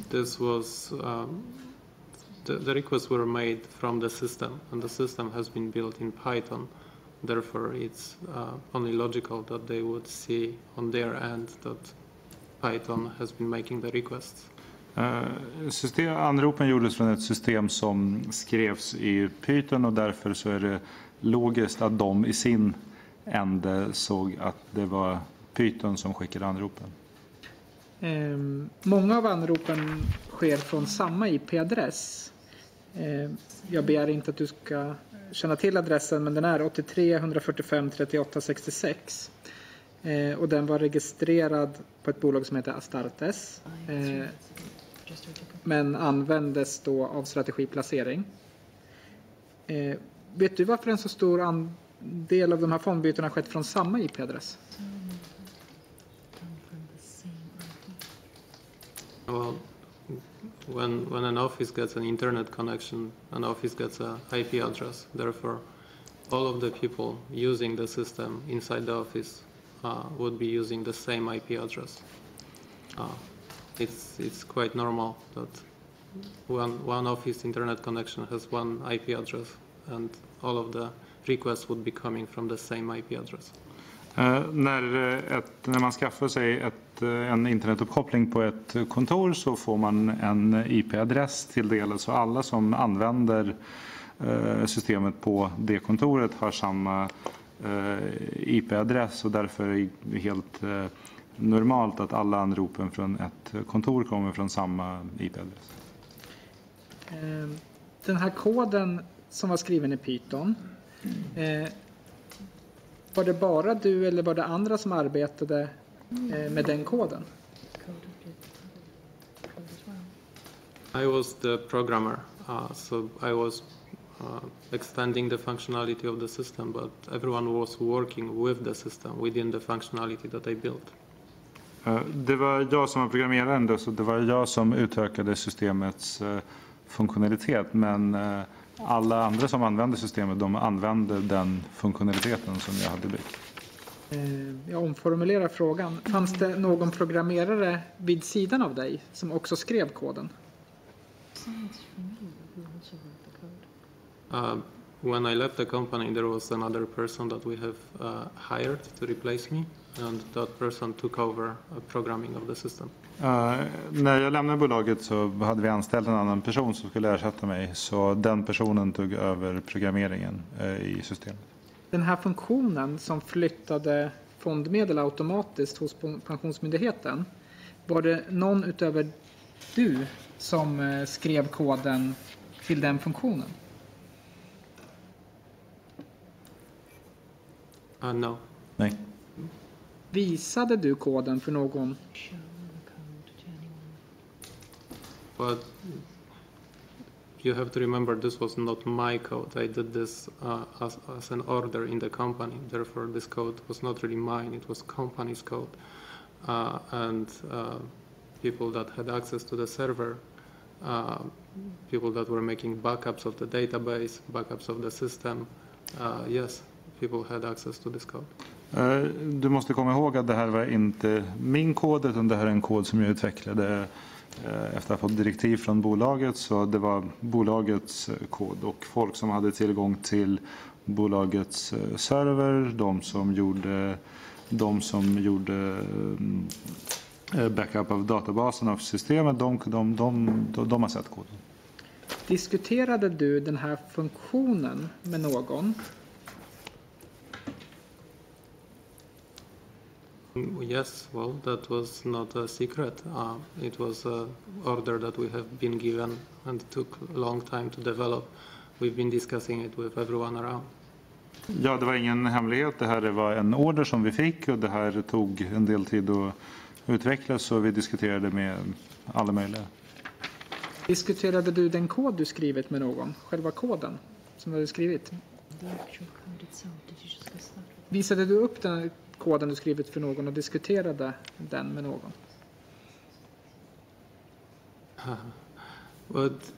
This was the requests were made from the system, and the system has been built in Python. Therefore, it's only logical that they would see on their end that Python has been making the requests. Anropen gjordes från ett system som skrevs i Python, och därför så är det logiskt att de i sin ände såg att det var Python som skickade anropen. Många av anropen sker från samma IP-adress. Jag begär inte att du ska känna till adressen, men den är 83 145 38 66. Och den var registrerad på ett bolag som heter Astartes. Men användes då av strategiplacering. Vet du varför en så stor del av de här fondbytena skett från samma IP-adress? Well, when an office gets an internet connection, an office gets a IP address. Therefore, all of the people using the system inside the office would be using the same IP address. It's quite normal that one office internet connection has one IP address, and all of the requests would be coming from the same IP address. När man skaffar sig en internetuppkoppling på ett kontor så får man en IP-adress tilldelad, så alla som använder systemet på det kontoret har samma IP-adress, och därför är det helt normalt att alla anropen från ett kontor kommer från samma IP-adress. Den här koden som var skriven i Python, var det bara du eller var det andra som arbetade med den koden? I was the programmer, so I was extending the functionality of the system, but everyone was working with the system within the functionality that I built. Det var jag som var programmeraren, så det var jag som utökade systemets funktionalitet, men alla andra som använde systemet, de använde den funktionaliteten som jag hade byggt. Jag omformulerar frågan. Fanns det någon programmerare vid sidan av dig som också skrev koden? When I left the company, there was another person that we have hired to replace me, and that person took over programming of the system. När jag lämnade bolaget så hade vi anställt en annan person som skulle ersätta mig, så den personen tog över programmeringen i systemet. Den här funktionen som flyttade fondmedel automatiskt hos Pensionsmyndigheten, var det någon utöver du som skrev koden till den funktionen? No. Nej. Visade du koden för någon? But you have to remember, this was not my code. I did this as an order in the company. Therefore, this code was not really mine. It was company's code. And people that had access to the server, people that were making backups of the database, backups of the system, yes, people had access to this code. Du måste komma ihåg att det här var inte min kod, utan det här är en kod som jag utvecklade efter att ha fått direktiv från bolaget, så det var bolagets kod, och folk som hade tillgång till bolagets server, de som gjorde backup av databasen av systemet, de har sett koden. Diskuterade du den här funktionen med någon? Yes, well, that was not a secret. It was an order that we have been given and took a long time to develop. We've been discussing it with everyone around. Ja, det var ingen hemlighet. Det här var en order som vi fick, och det här tog en del tid att utvecklas, så vi diskuterade med alla möjliga. Diskuterade du den kod du skrivit med någon? Själva koden som du hade skrivit? Visade du upp den koden du skrivit för någon och diskuterade den med någon? But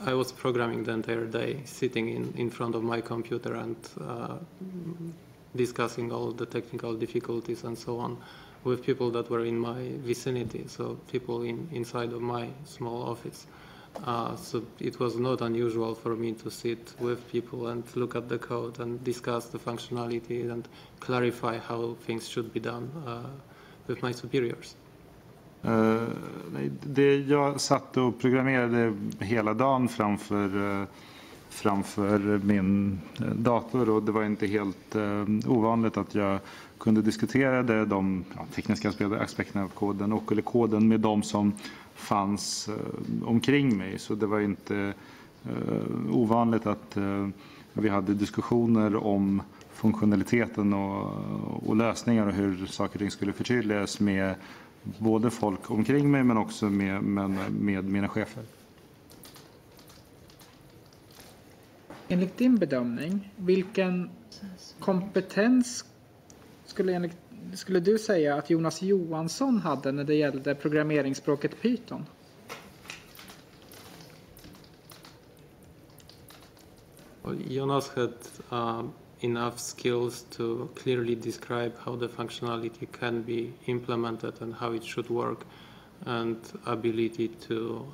I was programming the entire day, sitting in front of my computer and discussing all the technical difficulties and so on with people that were in my vicinity, so people inside of my small office. So it was not unusual for me to sit with people and look at the code and discuss the functionality and clarify how things should be done with my superiors. Jag satt och programmerade hela dagen framför min dator, och det var inte helt ovanligt att jag kunde diskutera de tekniska aspekterna av koden eller koden med de som fanns omkring mig. Så det var inte ovanligt att vi hade diskussioner om funktionaliteten och lösningar och hur saker och ting skulle förtydligas med både folk omkring mig, men också med mina chefer. Enligt din bedömning, vilken kompetens skulle du säga att Jonas Johansson hade när det gällde programmeringsspråket Python? Well, Jonas had enough skills to clearly describe how the functionality can be implemented and how it should work, and ability to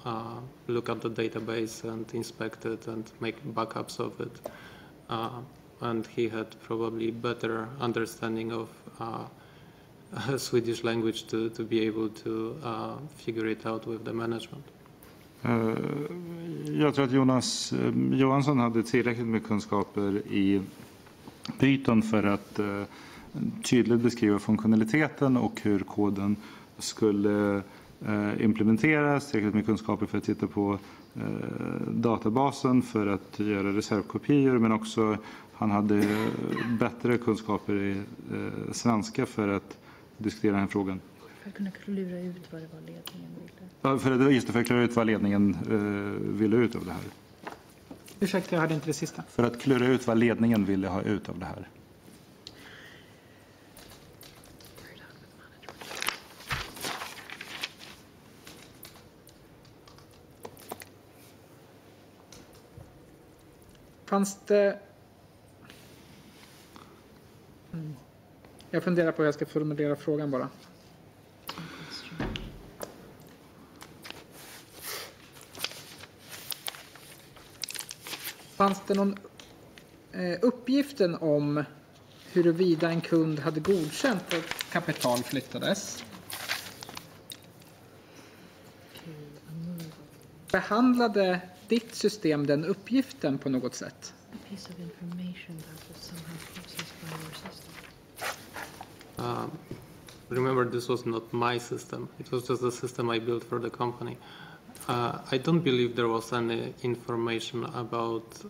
look at the database and inspect it and make backups of it. And he had probably better understanding of Swedish language to be able to figure it out with the management. Jag tror att Jonas Johansson hade tillräckligt med kunskaper i Python för att tydligt beskriva funktionaliteten och hur koden skulle implementeras, tillräckligt med kunskaper för att titta på databasen för att göra reservkopior, men också han hade bättre kunskaper i svenska för att diskutera den här frågan. För att kunna klura ut vad det var ledningen ville. Ja, för att klura ut vad ledningen ville ut av det här. Ursäkta, jag hörde inte det sista. För att klura ut vad ledningen ville ha ut av det här. Fanns det... Jag funderar på hur jag ska formulera frågan bara. Fanns det någon uppgiften om huruvida en kund hade godkänt att kapital flyttades? Behandlade ditt system den uppgiften på något sätt? Remember, this was not my system. It was just a system I built for the company. I don't believe there was any information about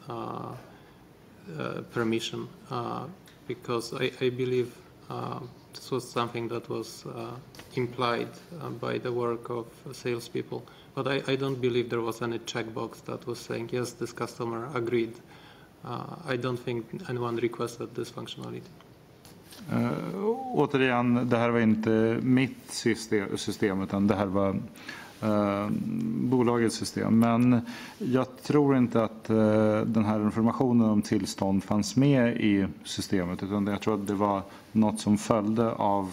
permission because I believe this was something that was implied by the work of salespeople. But I don't believe there was any checkbox that was saying, yes, this customer agreed. I don't think anyone requested this functionality. Återigen, det här var inte mitt system utan det här var bolagets system. Men jag tror inte att den här informationen om tillstånd fanns med i systemet, utan jag tror att det var något som följde av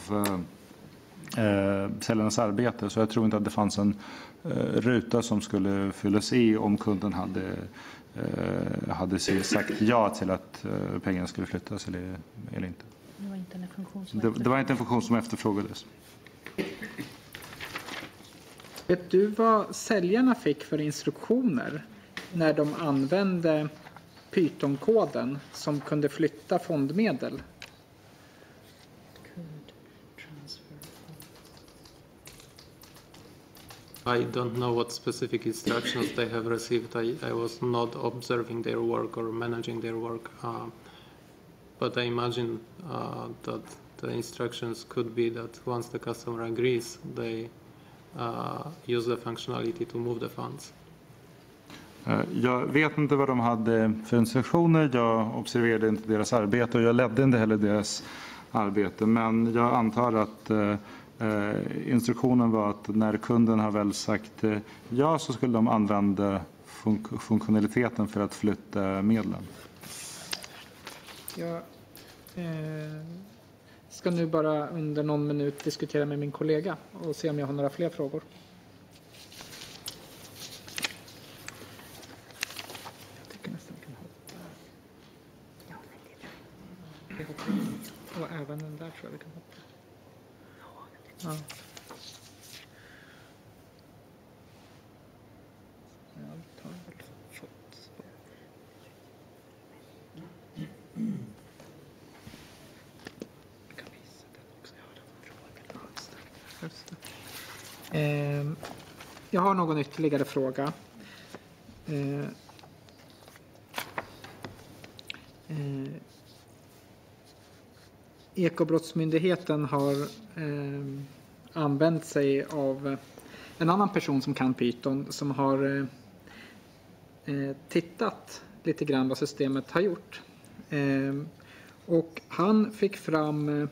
säljarnas arbete. Så jag tror inte att det fanns en ruta som skulle fyllas i om kunden hade sagt ja till att pengarna skulle flyttas eller inte. Det var inte en funktion som efterfrågades. Vet du vad säljarna fick för instruktioner när de använde Python-koden som kunde flytta fondmedel? I don't know what specific instructions they have received. I was not observing their work or managing their work. But I imagine that the instructions could be that once the customer agrees, they use the functionality to move the funds. Jag vet inte vad de hade för instruktioner. Jag observerade inte deras arbete och jag ledde inte heller deras arbete. Men jag antar att instruktionen var att när kunden har väl sagt ja, så skulle de använda funktionaliteten för att flytta medlen. Jag ska nu bara under någon minut diskutera med min kollega och se om jag har några fler frågor. Jag tycker nästan vi kan hoppa. Och även den där tror jag vi kan hoppa. Ja. Jag tar väl fått. Jag kan visa den också. Jag har någon ytterligare fråga. Ekobrottsmyndigheten har använt sig av en annan person som kan Python som har tittat lite grann vad systemet har gjort. Och han fick fram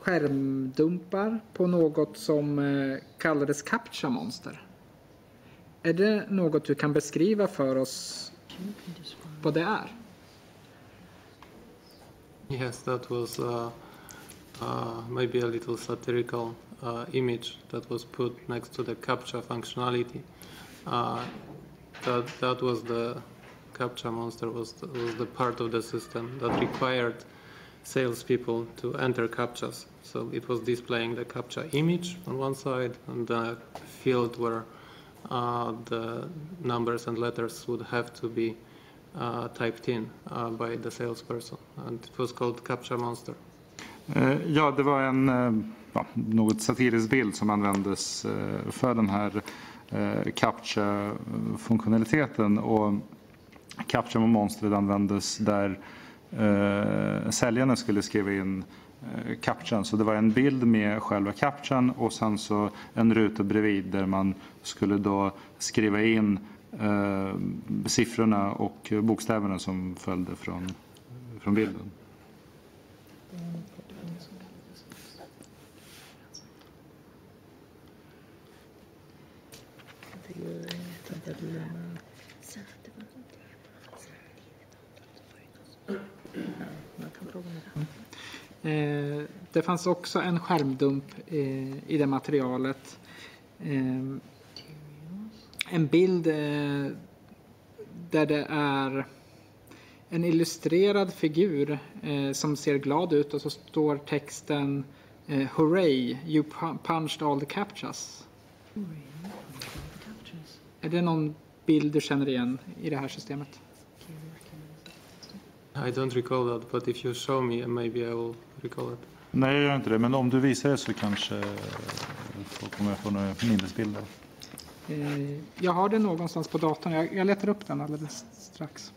skärmdumpar på något som kallades captcha monster. Är det något du kan beskriva för oss vad det är? Yes, that was maybe a little satirical image that was put next to the CAPTCHA functionality. That was the CAPTCHA monster was the part of the system that required salespeople to enter CAPTCHAs. So it was displaying the CAPTCHA image on one side and the field where the numbers and letters would have to be typed in by the salesperson. And it was called CAPTCHA monster. Ja, det var en något satirisk bild som användes för den här CAPTCHA-funktionaliteten, och CAPTCHA-monstret användes där säljarna skulle skriva in CAPTCHAn. Så det var en bild med själva CAPTCHAn och sen så en ruta bredvid där man skulle då skriva in siffrorna och bokstäverna som följde från bilden. Det fanns också en skärmdump i det materialet. En bild där det är en illustrerad figur som ser glad ut och så står texten Hooray, you punched all the CAPTCHAs. Är det någon bild du känner igen i det här systemet? I don't recall that, but if you show me, maybe I will recall it. Nej, jag gör inte det, men om du visar det så kanske kommer jag få några minnesbilder. Jag har det någonstans på datorn. Jag letar upp den alldeles strax.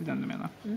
Den du menar. Ja.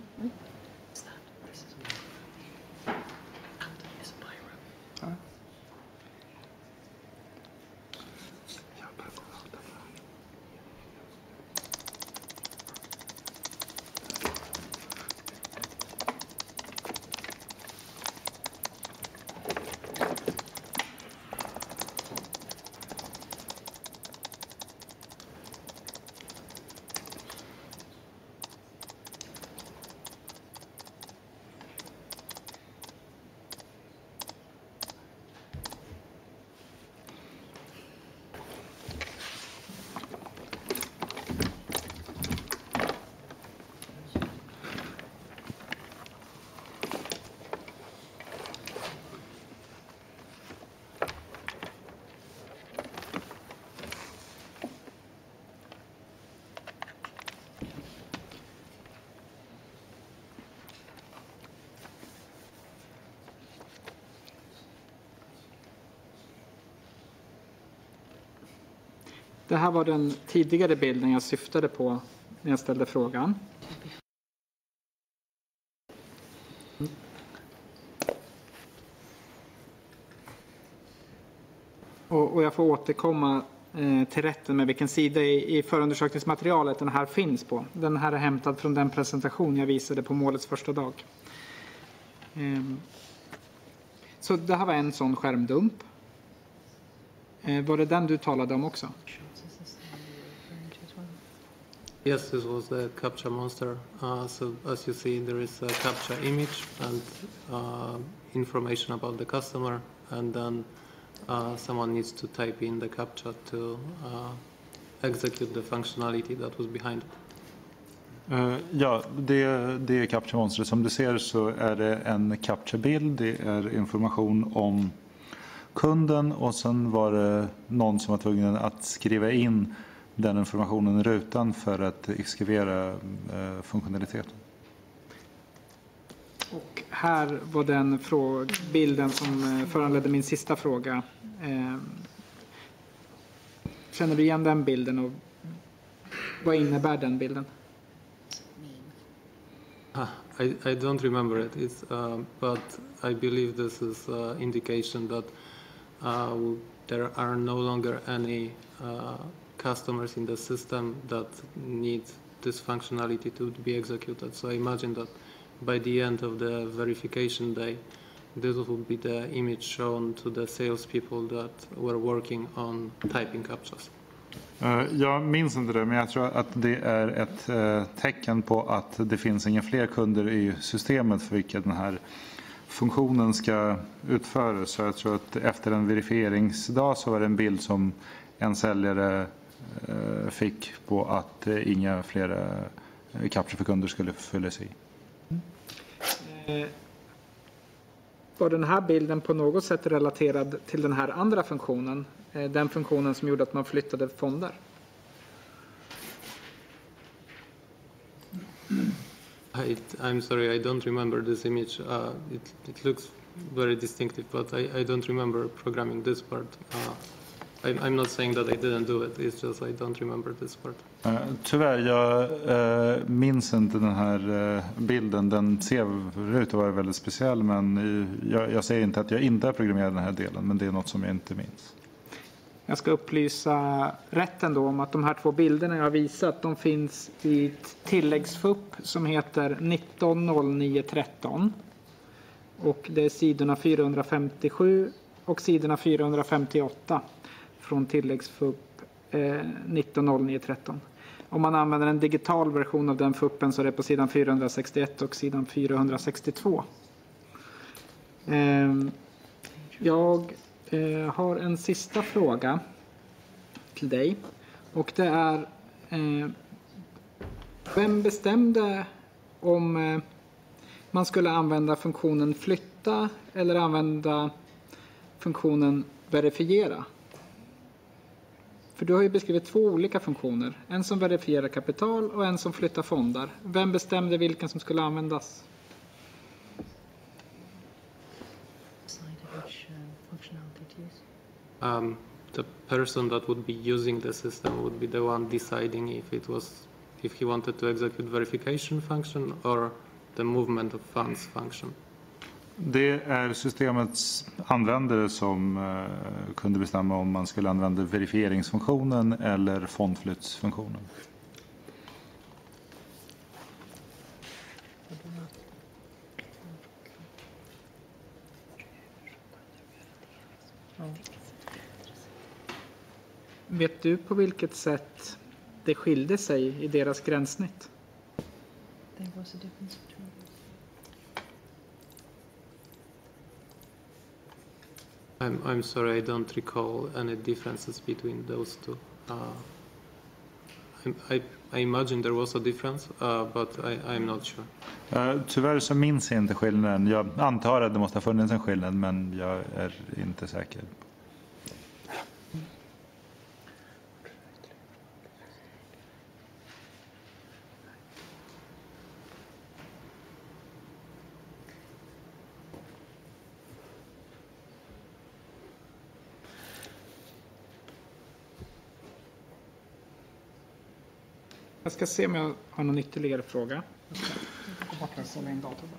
Det här var den tidigare bilden jag syftade på när jag ställde frågan. Och jag får återkomma till rätten med vilken sida i förundersökningsmaterialet den här finns på. Den här är hämtad från den presentation jag visade på målets första dag. Så det här var en sån skärmdump. Var det den du talade om också? Yes, this was the CAPTCHA monster. So as you see, there is a CAPTCHA image and information about the customer, and then someone needs to type in the CAPTCHA to execute the functionality that was behind it. Ja, det är CAPTCHA-monstret. Som du ser så är det en CAPTCHA-bild. Det är information om kunden och sen var det någon som var tvungen att skriva in den informationen i rutan för att exekvera funktionaliteten. Och här var den bilden som föranledde min sista fråga. Känner du igen den bilden och vad innebär den bilden? I don't remember it. But I believe this is indication that there are no longer any customers in the system that need this functionality to be executed. So I imagine that by the end of the verification day, this will be the image shown to the salespeople that were working on typing captchas. Jag minns inte det, men jag tror att det är ett tecken på att det finns inga fler kunder i systemet för vilka den här funktionen ska utföras. Så jag tror att efter en verifieringsdag så var det en bild som en säljare fick på att inga fler captcha för kunder skulle fyllas i. Var den här bilden på något sätt relaterad till den här andra funktionen? Den funktionen som gjorde att man flyttade fonder? I'm sorry, I don't remember this image. It looks very distinctive, but I don't remember programming this part. I'm not saying that I didn't do it, it's just I don't remember this part. Tyvärr, jag minns inte den här bilden. Den ser ut att vara väldigt speciell, men jag säger inte att jag inte har programmerat den här delen, men det är något som jag inte minns. Jag ska upplysa rätten då om att de här två bilderna jag har visat, de finns i ett tilläggsfupp som heter 190913. Och det är sidorna 457 och sidorna 458 från tilläggsfupp 190913. Om man använder en digital version av den fuppen så är det på sidan 461 och sidan 462. Jag har en sista fråga till dig. Och det är vem bestämde om man skulle använda funktionen flytta eller använda funktionen verifiera? För du har ju beskrivit två olika funktioner. En som verifierar kapital och en som flyttar fonder. Vem bestämde vilken som skulle användas? The person that would be using the system would be the one deciding if he wanted to execute verification function or the movement of funds function. Det är systemets användare som kunde bestämma om man skulle använda verifieringsfunktionen eller fondflyttsfunktionen. Vet du på vilket sätt det skilde sig i deras gränssnitt? I'm sorry, I don't recall any differences between those two. I imagine there was a difference, but I'm not sure. Tyvärr så minns jag inte skillnaden. Jag antar att det måste ha funnits en skillnad, men jag är inte säker. Jag ska se om jag har någon ytterligare fråga. Jag ska gå bort och ställa in datorn.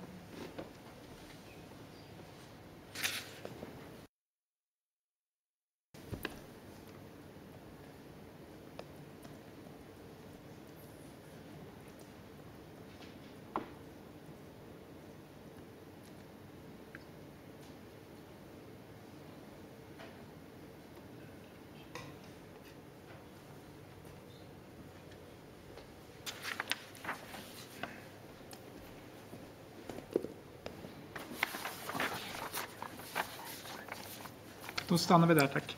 Då stannar vi där, tack.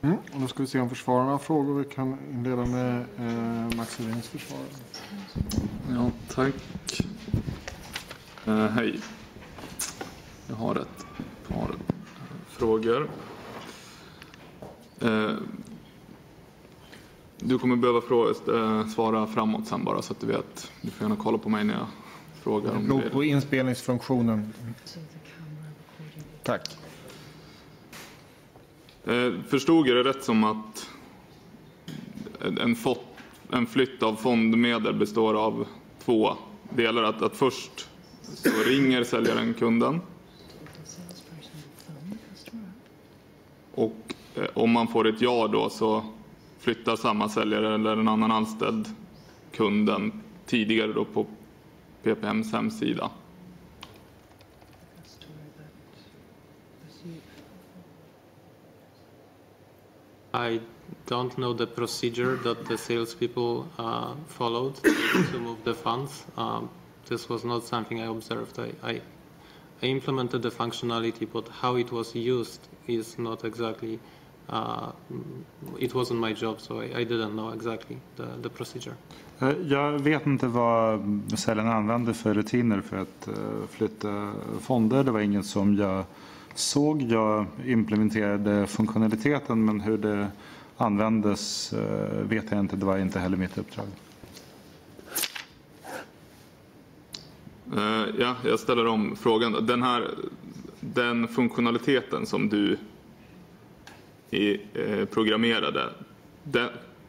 Och då ska vi se om försvararna har frågor. Vi kan inleda med Max Serwins försvarare. Ja, tack. Hej. Jag har ett par frågor. Du kommer behöva svara framåt sen bara så att du vet. Du får gärna kolla på mig när jag frågar. Det beror på inspelningsfunktionen. Tack. Förstod jag det rätt som att en flytt av fondmedel består av två delar? Att först så ringer säljaren kunden. Och om man får ett ja då så flyttar samma säljare eller en annan anställd kunden tidigare då på PPMs hemsida. I don't know the procedure that the salespeople followed to move the funds. This was not something I observed. I implemented the functionality, but how it was used is not exactly. It wasn't my job, so I didn't know exactly the procedure. Jag vet inte vad säljarna använde för rutiner för att flytta fonder. Det var inget som jag såg. Jag implementerade funktionaliteten, men hur det användes vet jag inte. Det var inte heller mitt uppdrag. Ja, jag ställer om frågan. Den funktionaliteten som du programmerade,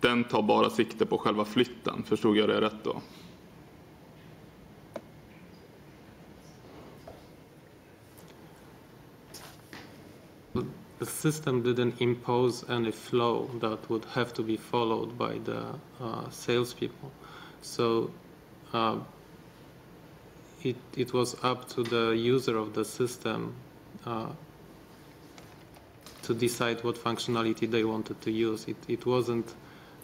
den tar bara sikte på själva flytten. Förstod jag det rätt då? The system didn't impose any flow that would have to be followed by the salespeople. So it was up to the user of the system to decide what functionality they wanted to use. It wasn't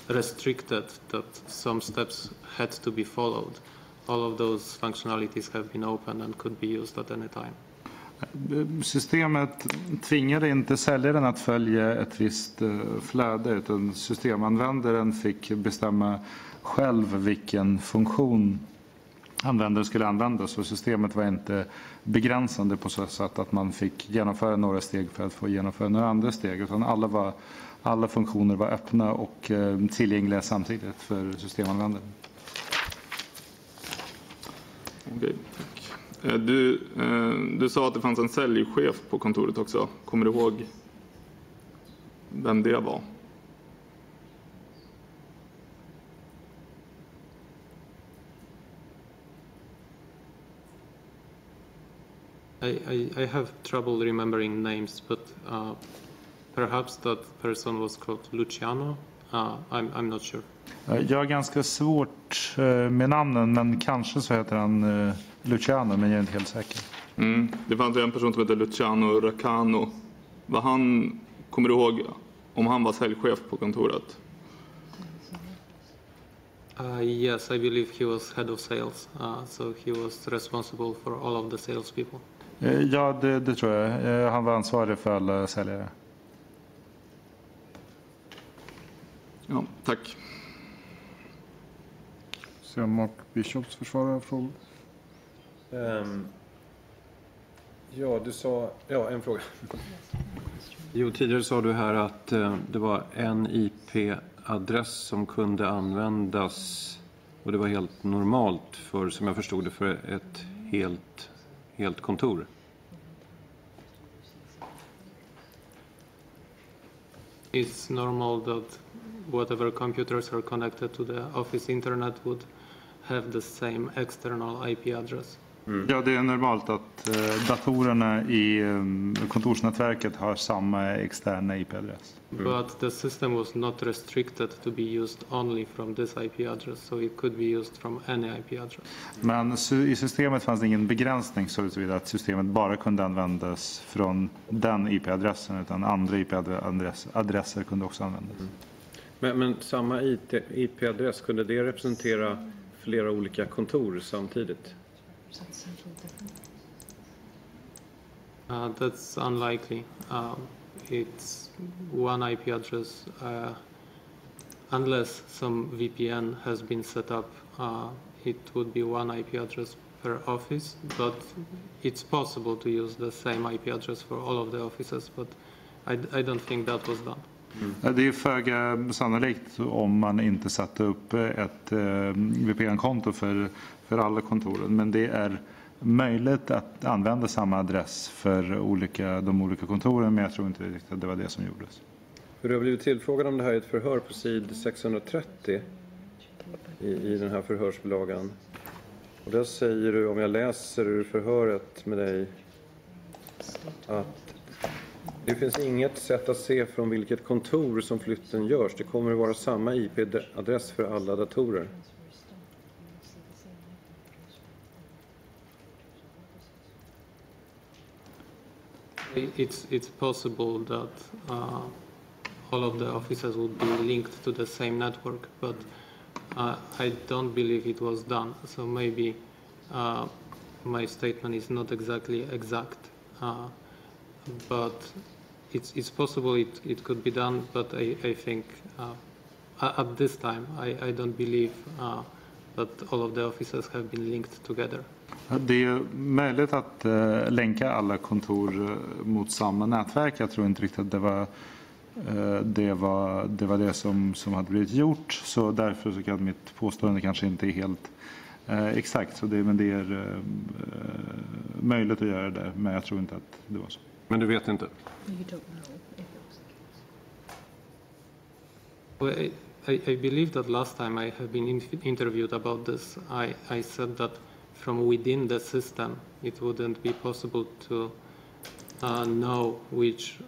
restricted that some steps had to be followed. All of those functionalities have been open and could be used at any time. Systemet tvingade inte säljaren att följa ett visst flöde, utan systemanvändaren fick bestämma själv vilken funktion användaren skulle använda. Så systemet var inte begränsande på så sätt att man fick genomföra några steg för att få genomföra några andra steg, utan alla funktioner var öppna och tillgängliga samtidigt för systemanvändaren. Okej, tack. Du sa att det fanns en säljchef på kontoret också. Kommer du ihåg vem det var? I have trouble remembering names, but perhaps that person was called Luciano. I'm not sure. Jag har ganska svårt med namnen, men kanske så heter han Luciano, men jag är inte helt säker. Det fanns en person som heter Luciano Raccano. Kommer du ihåg om han var säljchef på kontoret? Yes, I believe he was head of sales, so he was responsible for all of the salespeople. Ja, det tror jag. Han var ansvarig för alla säljare. Ja, tack. Så Mark Bishops försvarare frågor. Ja, du sa... Ja, en fråga. Jo, tidigare sa du här att det var en IP-adress som kunde användas och det var helt normalt för, som jag förstod det, för ett helt kontor. It's normal that whatever computers are connected to the office internet would have the same external IP address. Ja, det är normalt att datorerna i kontorsnätverket har samma externa IP-adress. But the system was not restricted to be used only from this IP address, so it could be used from any IP address. Men i systemet fanns det ingen begränsning så att systemet bara kunde användas från den IP-adressen, utan andra IP-adresser kunde också användas. Men samma IP-adress, kunde det representera flera olika kontor samtidigt? That's unlikely. It's one IP address. Unless some VPN has been set up, it would be one IP address per office. But it's possible to use the same IP address for all of the offices. But I don't think that was done. Det är föga sannolikt om man inte satte upp ett VPN-konto för alla kontoren. Men det är möjligt att använda samma adress för de olika kontoren, men jag tror inte riktigt att det var det som gjordes. Du har blivit tillfrågad om det här i ett förhör på sid 630 i den här förhörsbilagan. Och där säger du, om jag läser ur förhöret med dig, att det finns inget sätt att se från vilket kontor som flytten görs. Det kommer att vara samma IP-adress för alla datorer. It's possible that all of the offices would be linked to the same network, but I don't believe it was done. So maybe my statement is not exactly exact, but it's possible it could be done. But I think at this time I don't believe that all of the offices have been linked together. Det är möjligt att länka alla kontor mot samma nätverk. Jag tror inte riktigt att det var det som hade blivit gjort. Så därför så kan mitt påstående kanske inte är helt exakt. Men det är möjligt att göra det. Men jag tror inte att det var så. Men du vet inte? Well, I believe that last time I have been interviewed about this, I said that from within the system it wouldn't be possible to know which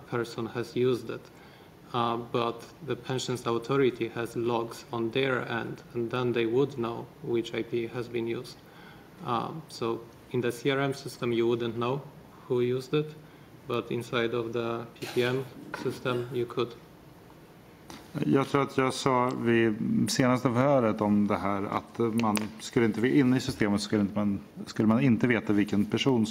person has used it. But the pensions authority has logs on their end, and then they would know which IP has been used. So in the CRM system you wouldn't know who used it, but inside of the PPM system you could. Jag tror att jag sa vid senaste förhöret om det här att man skulle inte vara inne i systemet, skulle man inte veta vilken person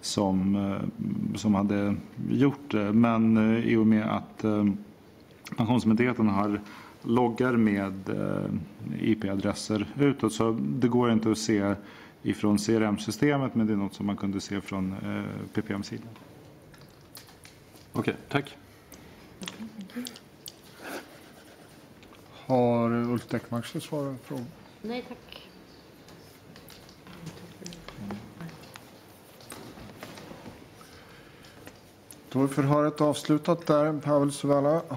som hade gjort det. Men i och med att Pensionsmyndigheten har loggar med IP-adresser utåt, så det går inte att se ifrån CRM-systemet, men det är något som man kunde se från PPM-sidan. Okej, tack. Har Ulf Däckmark svarat på frågan? Nej, tack. Då är förhöret avslutat där, Pawel.